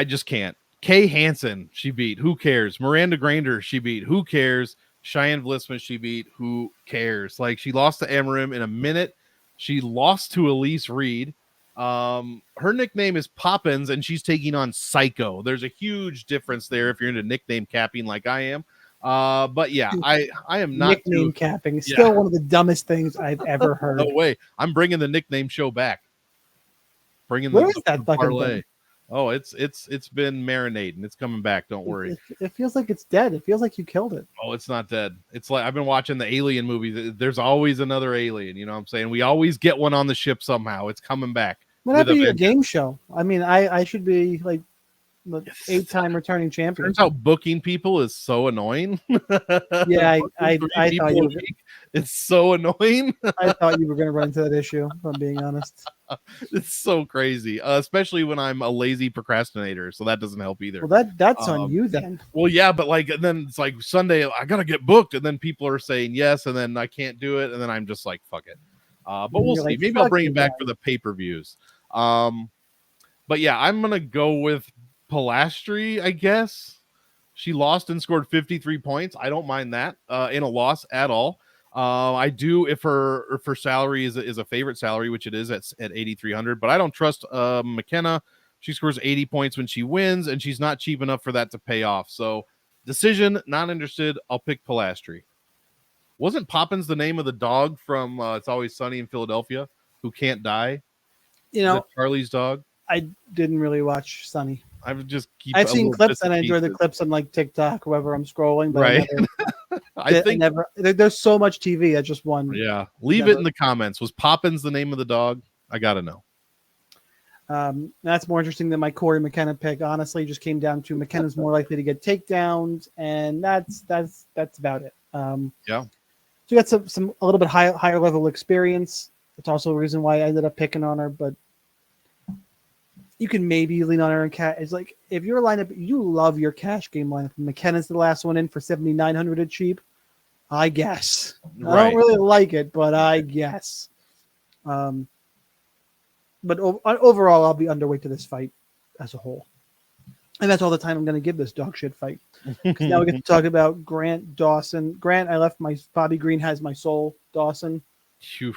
just can't. Kay Hansen, she beat. Who cares? Miranda Grander, she beat. Who cares? Cheyenne Vlisman, she beat. Who cares? Like, she lost to Amarim in a minute. She lost to Elise Reed. Her nickname is Poppins, and she's taking on Psycho. There's a huge difference there if you're into nickname capping like I am. But yeah, I am not nickname capping. It's still one of the dumbest things I've ever heard. No way. I'm bringing the nickname show back. Where is that fucking parlay? thing? Oh, it's been marinating. It's coming back. Don't worry. It feels like it's dead. It feels like you killed it. Oh, it's not dead. It's like I've been watching the Alien movie. There's always another alien. You know what I'm saying? We always get one on the ship somehow. It's coming back. Whatever your game show. I mean, I should be like the 8-time returning champion. Turns out booking people is so annoying. Yeah, I thought you were. It's so annoying. I thought you were going to run into that issue, if I'm being honest. It's so crazy, especially when I'm a lazy procrastinator. So that doesn't help either. Well, that's on you then. Well, yeah, but like, and then it's like Sunday, I got to get booked. And then people are saying yes, and then I can't do it. And then I'm just like, fuck it. But we'll see. Maybe I'll bring it back for the pay-per-views. But yeah, I'm going to go with Pastri, I guess. She lost and scored 53 points. I don't mind that in a loss at all. I do if her salary is a favorite salary, which it is at 8,300. But I don't trust McKenna. She scores 80 points when she wins, and she's not cheap enough for that to pay off. So decision, not interested. I'll pick Pastri. Wasn't Poppins the name of the dog from It's Always Sunny in Philadelphia who can't die? You know, Charlie's dog. I didn't really watch Sunny. I would just keep. I've seen clips and I enjoy the clips on like TikTok, wherever I'm scrolling. But right. I think there's so much TV. I just one. Yeah. Leave it in the comments. Was Poppins the name of the dog? I gotta know. That's more interesting than my Corey McKenna pick. Honestly, just came down to McKenna's more likely to get takedowns, and that's about it. Yeah. So you got some a little bit higher level experience. It's also a reason why I ended up picking on her, but you can maybe lean on her and cash. It's like if your lineup, you love your cash game lineup. McKenna's the last one in for 7,900 at cheap. I guess. Right. I don't really like it, but I guess. But overall, I'll be underweight to this fight as a whole. And that's all the time I'm going to give this dog shit fight. Now we get to talk about Grant Dawson. Grant, I left my Bobby Green has my soul. Dawson. Phew.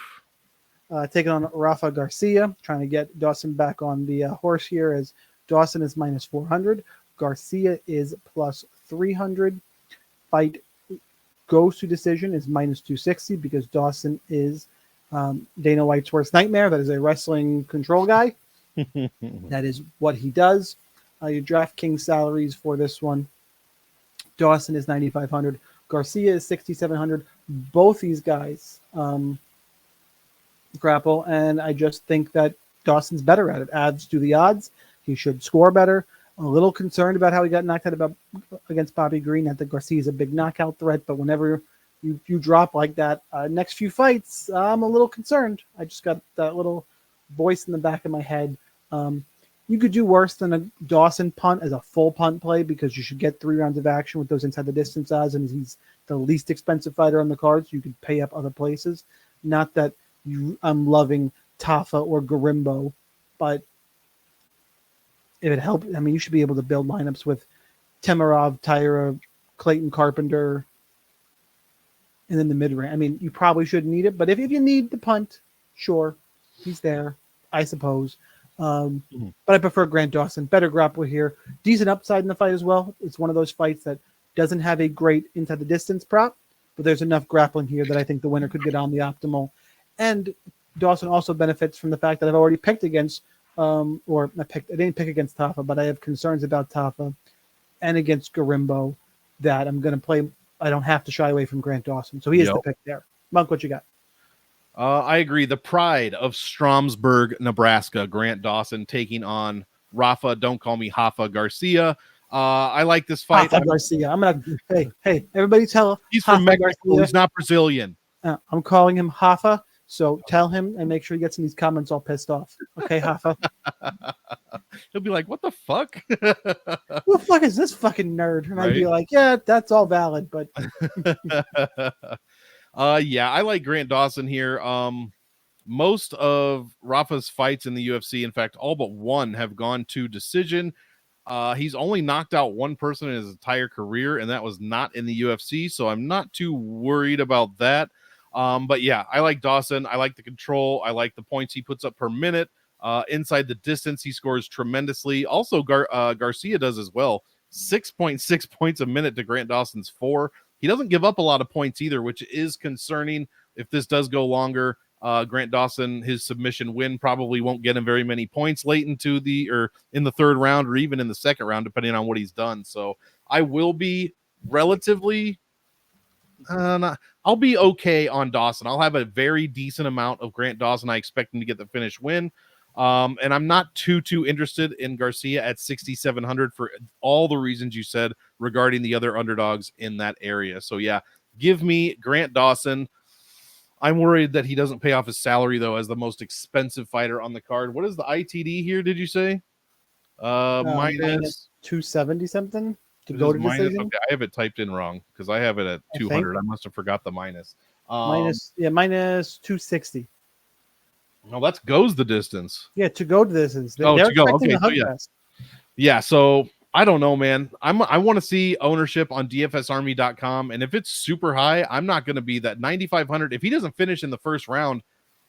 Taking on Rafa Garcia, trying to get Dawson back on the horse here, as Dawson is minus 400. Garcia is plus 300. Fight goes to decision is minus 260 because Dawson is Dana White's worst nightmare. That is a wrestling control guy. That is what he does. Your DraftKings salaries for this one: Dawson is 9,500. Garcia is 6,700. Both these guys grapple, and I just think that Dawson's better at it. Adds to the odds. He should score better. A little concerned about how he got knocked out against Bobby Green. Not that Garcia is a big knockout threat, but whenever you drop like that, next few fights, I'm a little concerned. I just got that little voice in the back of my head. You could do worse than a Dawson punt as a full punt play because you should get 3 rounds of action with those inside the distance odds, and he's the least expensive fighter on the card, so you could pay up other places. Not that I'm loving Tafa or GRIMBO, but if it helps, I mean, you should be able to build lineups with Tamarov, Taira, Clayton, Carpenter, and then the mid-range. I mean, you probably shouldn't need it, but if you need the punt, sure, he's there, I suppose. But I prefer Grant Dawson. Better grappler here. Decent upside in the fight as well. It's one of those fights that doesn't have a great inside the distance prop, but there's enough grappling here that I think the winner could get on the optimal. And Dawson also benefits from the fact that I've already picked against, I didn't pick against Tafa, but I have concerns about Tafa and against GRIMBO that I'm going to play. I don't have to shy away from Grant Dawson. So he is the pick there. Monk, what you got? I agree. The pride of Stromsburg, Nebraska, Grant Dawson taking on Rafa. Don't call me Hafa Garcia. I like this fight. Hafa Garcia. I'm gonna. Hey, everybody, tell he's Hafa from Mexico. Garcia. He's not Brazilian. I'm calling him Hafa. So tell him and make sure he gets in these comments all pissed off. Okay, Hafa. He'll be like, "What the fuck? Who the fuck is this fucking nerd?" And I'd be like, "Yeah, that's all valid, but." Yeah, I like Grant Dawson here. Most of Rafa's fights in the UFC, in fact, all but one have gone to decision. He's only knocked out one person in his entire career, and that was not in the UFC, so I'm not too worried about that. But yeah, I like Dawson. I like the control. I like the points he puts up per minute. Inside the distance, he scores tremendously. Also, Garcia does as well. 6.6 points a minute to Grant Dawson's 4. He doesn't give up a lot of points either, which is concerning. If this does go longer, Grant Dawson, his submission win probably won't get him very many points late in the third round or even in the second round, depending on what he's done. So I will be relatively, I'll be okay on Dawson. I'll have a very decent amount of Grant Dawson. I expect him to get the finish win. And I'm not too interested in Garcia at 6,700 for all the reasons you said regarding the other underdogs in that area. So yeah, give me Grant Dawson. I'm worried that he doesn't pay off his salary though as the most expensive fighter on the card. What is the ITD here? Did you say? Minus 270 something to go to decision. Okay, I have it typed in wrong because I have it at 200. I must have forgot the minus. Minus 260. No, that goes the distance. Yeah, to go to this is to go. Okay, so yeah. So I don't know, man. I want to see ownership on DFSArmy.com, and if it's super high, I'm not going to be that 9,500. If he doesn't finish in the first round,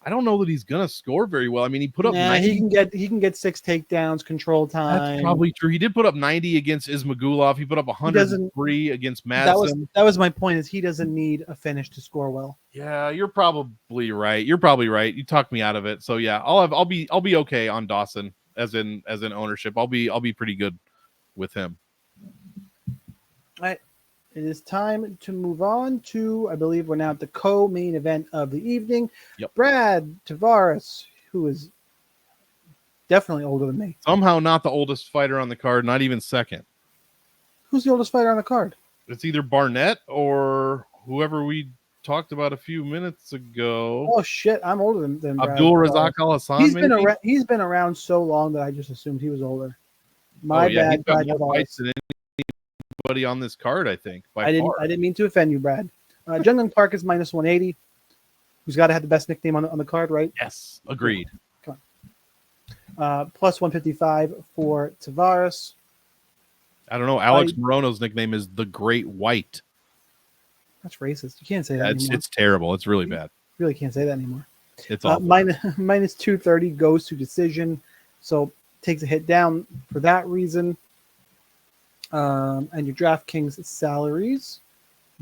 I don't know that he's going to score very well. I mean, he put up 90. He can get 6 takedowns, control time. That's probably true. He did put up 90 against Ismagulov. He put up 103 against Madison. That was my point. Is he doesn't need a finish to score well. Yeah, you're probably right. You talked me out of it. So yeah, I'll be okay on Dawson as in ownership. I'll be pretty good with him. All right. It is time to move on to, I believe we're now at the co-main event of the evening. Yep. Brad Tavares, who is definitely older than me. Somehow not the oldest fighter on the card, not even second. Who's the oldest fighter on the card? It's either BARNETT or whoever we talked about a few minutes ago. Oh, shit. I'm older than Brad. Abdul Razak Al Hassan. He's been around so long that I just assumed he was older. My bad, Brad Tavares. Anybody on this card, I think. I didn't mean to offend you, Brad. Jungling Park is minus 180. Who's got to have the best nickname on the card, right? Yes, agreed. Come on. Plus 155 for Tavares. I don't know. Alex Morono's nickname is the Great White. That's racist. You can't say that anymore. It's terrible. It's really bad. You really can't say that anymore. It's awful. Minus 230 goes to decision. So takes a hit down for that reason. And your DraftKings salaries,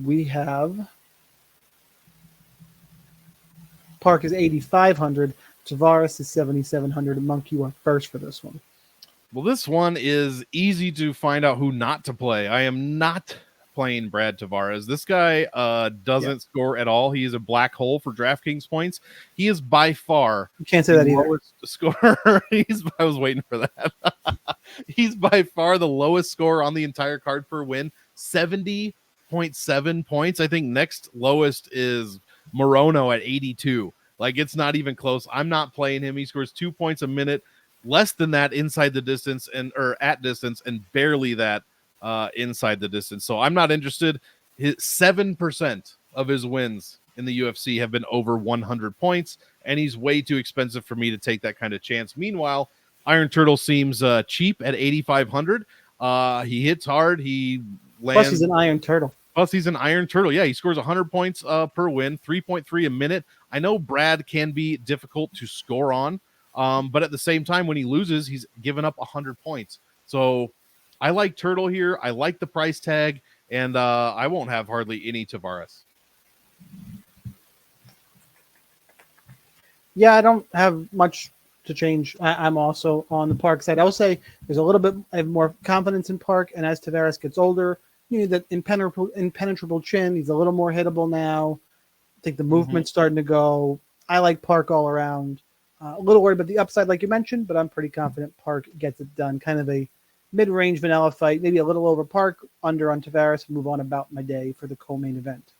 we have Park is 8,500, Tavares is 7,700. Monk, you are first for this one. Well, this one is easy to find out who not to play. I am not playing Brad Tavares. This guy doesn't score at all. He is a black hole for DraftKings points. He is by far You can't say that either. lowest scorer. I was waiting for that. He's by far the lowest score on the entire card per win, 70.7 points. I think next lowest is Morono at 82. Like, it's not even close. I'm not playing him. He scores 2 points a minute, less than that inside the distance or at distance, and barely that inside the distance. So I'm not interested. 7% of his wins in the UFC have been over 100 points, and he's way too expensive for me to take that kind of chance. Meanwhile, Iron Turtle seems cheap at 8,500. He hits hard. He lands. Plus, he's an Iron Turtle. Yeah, he scores 100 points per win, 3.3 a minute. I know Brad can be difficult to score on, but at the same time, when he loses, he's given up 100 points. So I like Turtle here. I like the price tag, and I won't have hardly any Tavares. Yeah, I don't have much to change. I'm also on the Park side. I will say there's a little bit. I have more confidence in Park, and as Tavares gets older, you need that impenetrable chin. He's a little more hittable now. I think the movement's starting to go. I like Park all around. A little worried about the upside, like you mentioned, but I'm pretty confident Park gets it done. Kind of a mid-range vanilla fight, maybe a little over Park, under on Tavares, and move on about my day for the co-main event.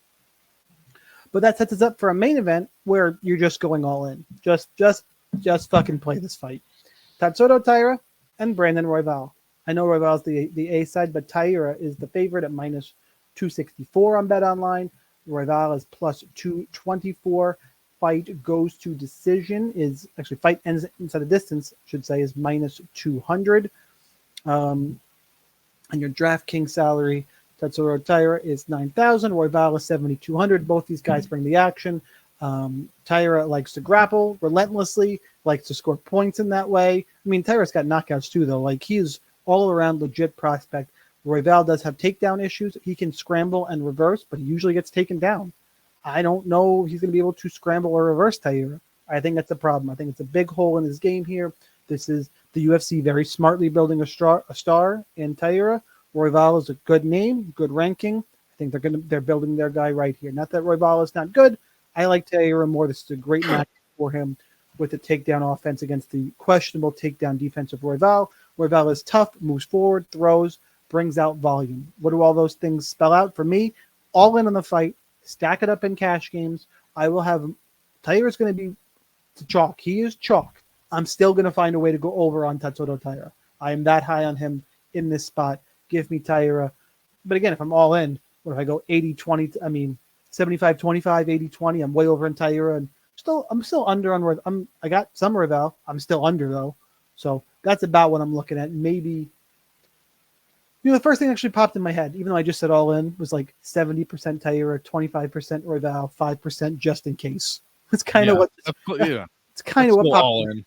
But that sets us up for a main event where you're just going all in. Just fucking play this fight. Tatsuro Taira and Brandon Royval. I know Royval's the A side, but Taira is the favorite at minus 264 on BetOnline. Royval is plus 224. Fight goes to decision fight ends inside the distance, should say, is minus 200. And your DraftKings salary, Tatsuro Taira is 9,000. Royval is 7,200. Both these guys bring the action. Tyra likes to grapple relentlessly, likes to score points in that way. I mean, Tyra's got knockouts too, though. Like, he's all around legit prospect. Royval does have takedown issues. He can scramble and reverse, but he usually gets taken down. I don't know if he's going to be able to scramble or reverse Tyra. I think that's a problem. I think it's a big hole in his game here. This is the UFC very smartly building a star in Taira. Royval is a good name, good ranking. I think they're building their guy right here. Not that Royval is not good. I like Taira more. This is a great match for him with the takedown offense against the questionable takedown defense of Royval. Royval is tough, moves forward, throws, brings out volume. What do all those things spell out for me? All in on the fight. Stack it up in cash games. I will have Taira's going to be chalk. He is chalk. I'm still going to find a way to go over on Tatsuro Taira. I am that high on him in this spot. Give me Taira. But again, if I'm all in, what if I go 80-20? I mean, 75-25, 80-20. I'm way over in Taira, and I'm still under on. I got some Royval. I'm still under though, so that's about what I'm looking at. Maybe, the first thing that actually popped in my head, even though I just said all in, was like 70% Taira, 25% Royval, 5% just in case. It's kind of what. It's kind of what popped all in.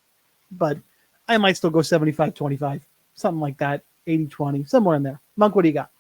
But I might still go 75-25, something like that, 80-20, somewhere in there. Monk, what do you got?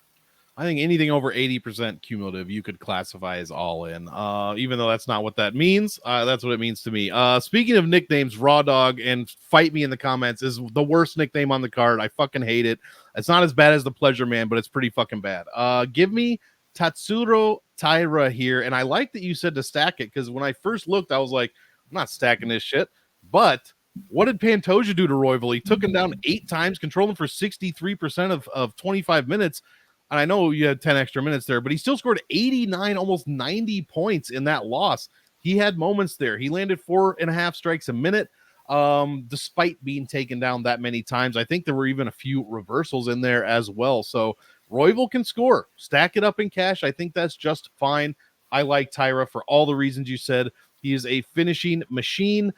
I think anything over 80% cumulative you could classify as all in. Even though that's not what that means, that's what it means to me. Speaking of nicknames, Raw Dog and Fight Me in the Comments is the worst nickname on the card. I fucking hate it. It's not as bad as the Pleasure Man, but it's pretty fucking bad. Give me Tatsuro Taira here, and I like that you said to stack it, because when I first looked, I was like, I'm not stacking this shit. But what did Pantoja do to Royval? He took him down 8 times, controlled him for 63% of 25 minutes. And I know you had 10 extra minutes there, but he still scored 89, almost 90 points in that loss. He had moments there. He landed 4.5 strikes a minute, despite being taken down that many times. I think there were even a few reversals in there as well. So Royval can score. Stack it up in cash. I think that's just fine. I like Taira for all the reasons you said. He is a finishing machine.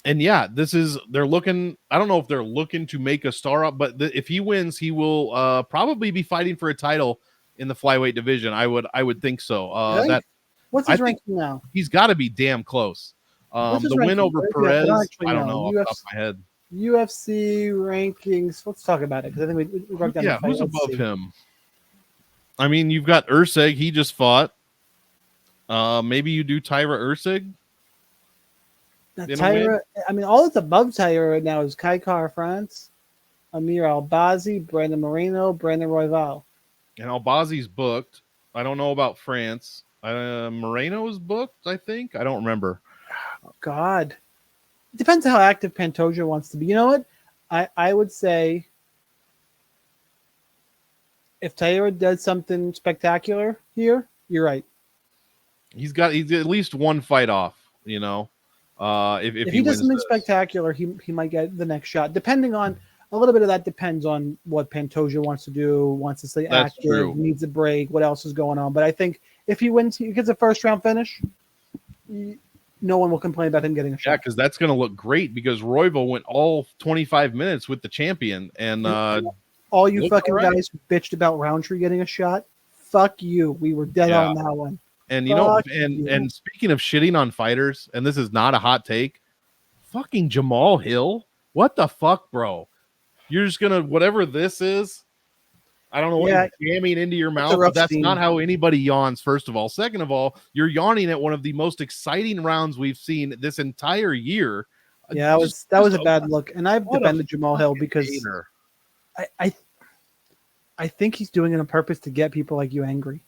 And yeah, they're looking, I don't know if they're looking to make a star up, but if he wins, he will probably be fighting for a title in the flyweight division. I would think so. Really? What's his ranking now? He's got to be damn close. The win over Perez, I don't know off the top of my head. UFC rankings. Let's talk about it, because I think we broke down. Yeah, who's above him? I mean, you've got Ursig. He just fought. Maybe you do Tyra Ursig. Tyra, I mean, all that's above Tyra right now is Kai Car France, Amir Albazi, Brandon Moreno, Brandon Royval. And Albazi's booked. I don't know about France. Moreno's booked, I think. I don't remember. Oh, God. It depends how active Pantoja wants to be. You know what? I would say if Taira does something spectacular here, you're right. He's at least one fight off, you know. If he does something this spectacular, he might get the next shot. Depending on a little bit of that depends on what Pantoja wants to do, wants to stay active, true. Needs a break, what else is going on. But I think if he wins, he gets a first round finish, no one will complain about him getting a shot. Yeah, because that's going to look great because Royval went all 25 minutes with the champion. And all you fucking guys who bitched about Roundtree getting a shot, fuck you. We were dead on that one. And you know, and speaking of shitting on fighters, and this is not a hot take, fucking Jamal Hill, what the fuck, bro? You're just gonna whatever this is. I don't know what you're jamming into your mouth, but that's not how anybody yawns. First of all, second of all, you're yawning at one of the most exciting rounds we've seen this entire year. Yeah, that was a bad look, and I've defended Jamal Hill because I think he's doing it on purpose to get people like you angry.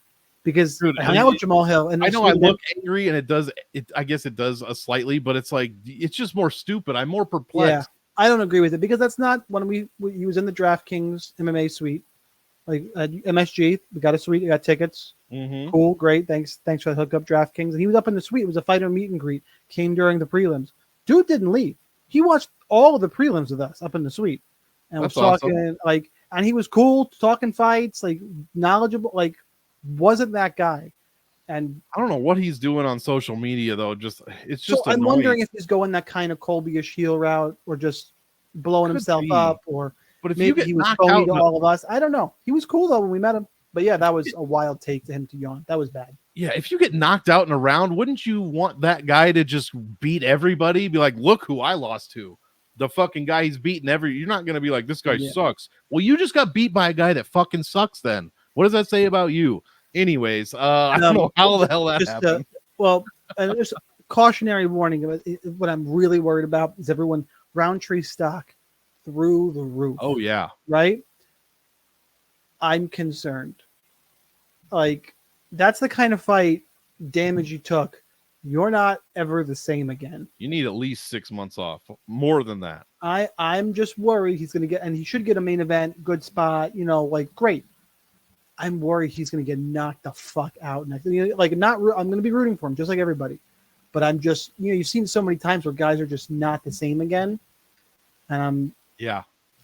Because dude, I hung out with Jamal Hill, and I know I look angry, and it does. I guess it does slightly, but it's like it's just more stupid. I'm more perplexed. Yeah, I don't agree with it because that's not when he was in the DraftKings MMA suite, like MSG. We got a suite, we got tickets. Mm-hmm. Cool, great, thanks for the hookup, DraftKings. And he was up in the suite. It was a fighter meet and greet. Came during the prelims. Dude didn't leave. He watched all of the prelims with us up in the suite, and was talking like, and he was cool, talking fights, like knowledgeable, like. Wasn't that guy. And I don't know what he's doing on social media though. It's just I'm wondering if he's going that kind of Colby-ish heel route or just blowing himself up, or but if maybe he was phony to all of us. I don't know. He was cool though when we met him. But yeah, that was a wild take to him to yawn. That was bad. Yeah, if you get knocked out in a round, wouldn't you want that guy to just beat everybody? Be like, look who I lost to. The fucking guy he's beating you're not gonna be like, this guy sucks. Well, you just got beat by a guy that fucking sucks then. What does that say about you? Anyways, I don't know how the hell that happened. Just a cautionary warning. What I'm really worried about is everyone Roundtree stock through the roof. Oh yeah, right. I'm concerned. Like that's the kind of fight damage you took. You're not ever the same again. You need at least 6 months off. More than that. I'm just worried he's going to get, and he should get a main event, good spot. You know, like great. I'm worried he's going to get knocked the fuck out next. Like, I'm going to be rooting for him, just like everybody. But I'm just, you've seen so many times where guys are just not the same again, and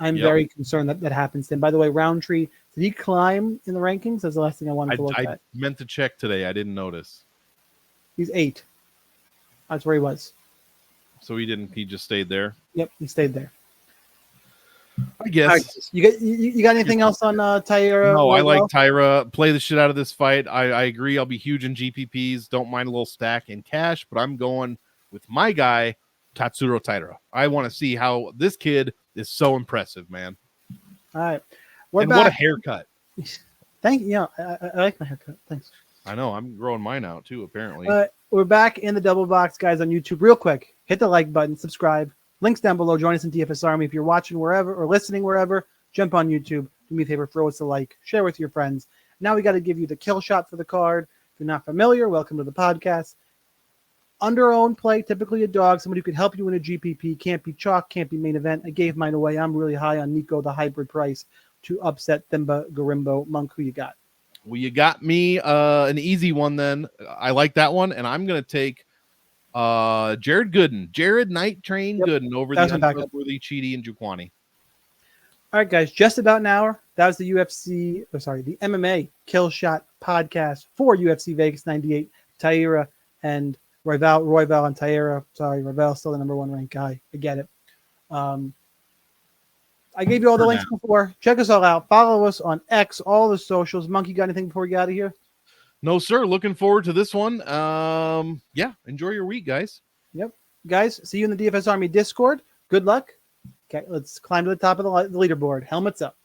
I'm very concerned that happens to him. By the way, Roundtree, did he climb in the rankings? That's the last thing I wanted to look at. I meant to check today. I didn't notice. He's 8. That's where he was. So he didn't. He just stayed there. Yep, he stayed there. I guess. Right. You got anything else on Taira? No, I like Tyra. Play the shit out of this fight. I agree. I'll be huge in GPPs. Don't mind a little stack in cash, but I'm going with my guy, Tatsuro Taira. I want to see how this kid is so impressive, man. All right. What a haircut. Thank you. Yeah, I like my haircut. Thanks. I know. I'm growing mine out too, apparently. We're back in the double box, guys, on YouTube. Real quick, hit the like button, subscribe. Links down below. Join us in DFS Army. If you're watching wherever or listening wherever, jump on YouTube. Do me a favor, throw us a like, share with your friends. Now we got to give you the kill shot for the card. If you're not familiar, welcome to the podcast. Under-owned play, typically a dog, somebody who could help you in a GPP. Can't be chalk, can't be main event. I gave mine away. I'm really high on Nico, the hybrid price, to upset Thimba, GRIMBO. Monk, who you got? Well, you got me an easy one then. I like that one, and I'm going to take Jared Night Train Gooden over the untrustworthy Chidi and Jukwani. All right, guys, just about an hour. That was the the MMA Killshot podcast for UFC Vegas 98. Taira and Royval and Taira. Sorry, Royval's still the number 1 ranked guy. I get it. I gave you all the links before. Check us all out. Follow us on X, all the socials. Monkey, got anything before we get out of here? No, sir. Looking forward to this one. Enjoy your week, guys. Yep. Guys, see you in the DFS Army Discord. Good luck. Okay, let's climb to the top of the leaderboard. Helmets up.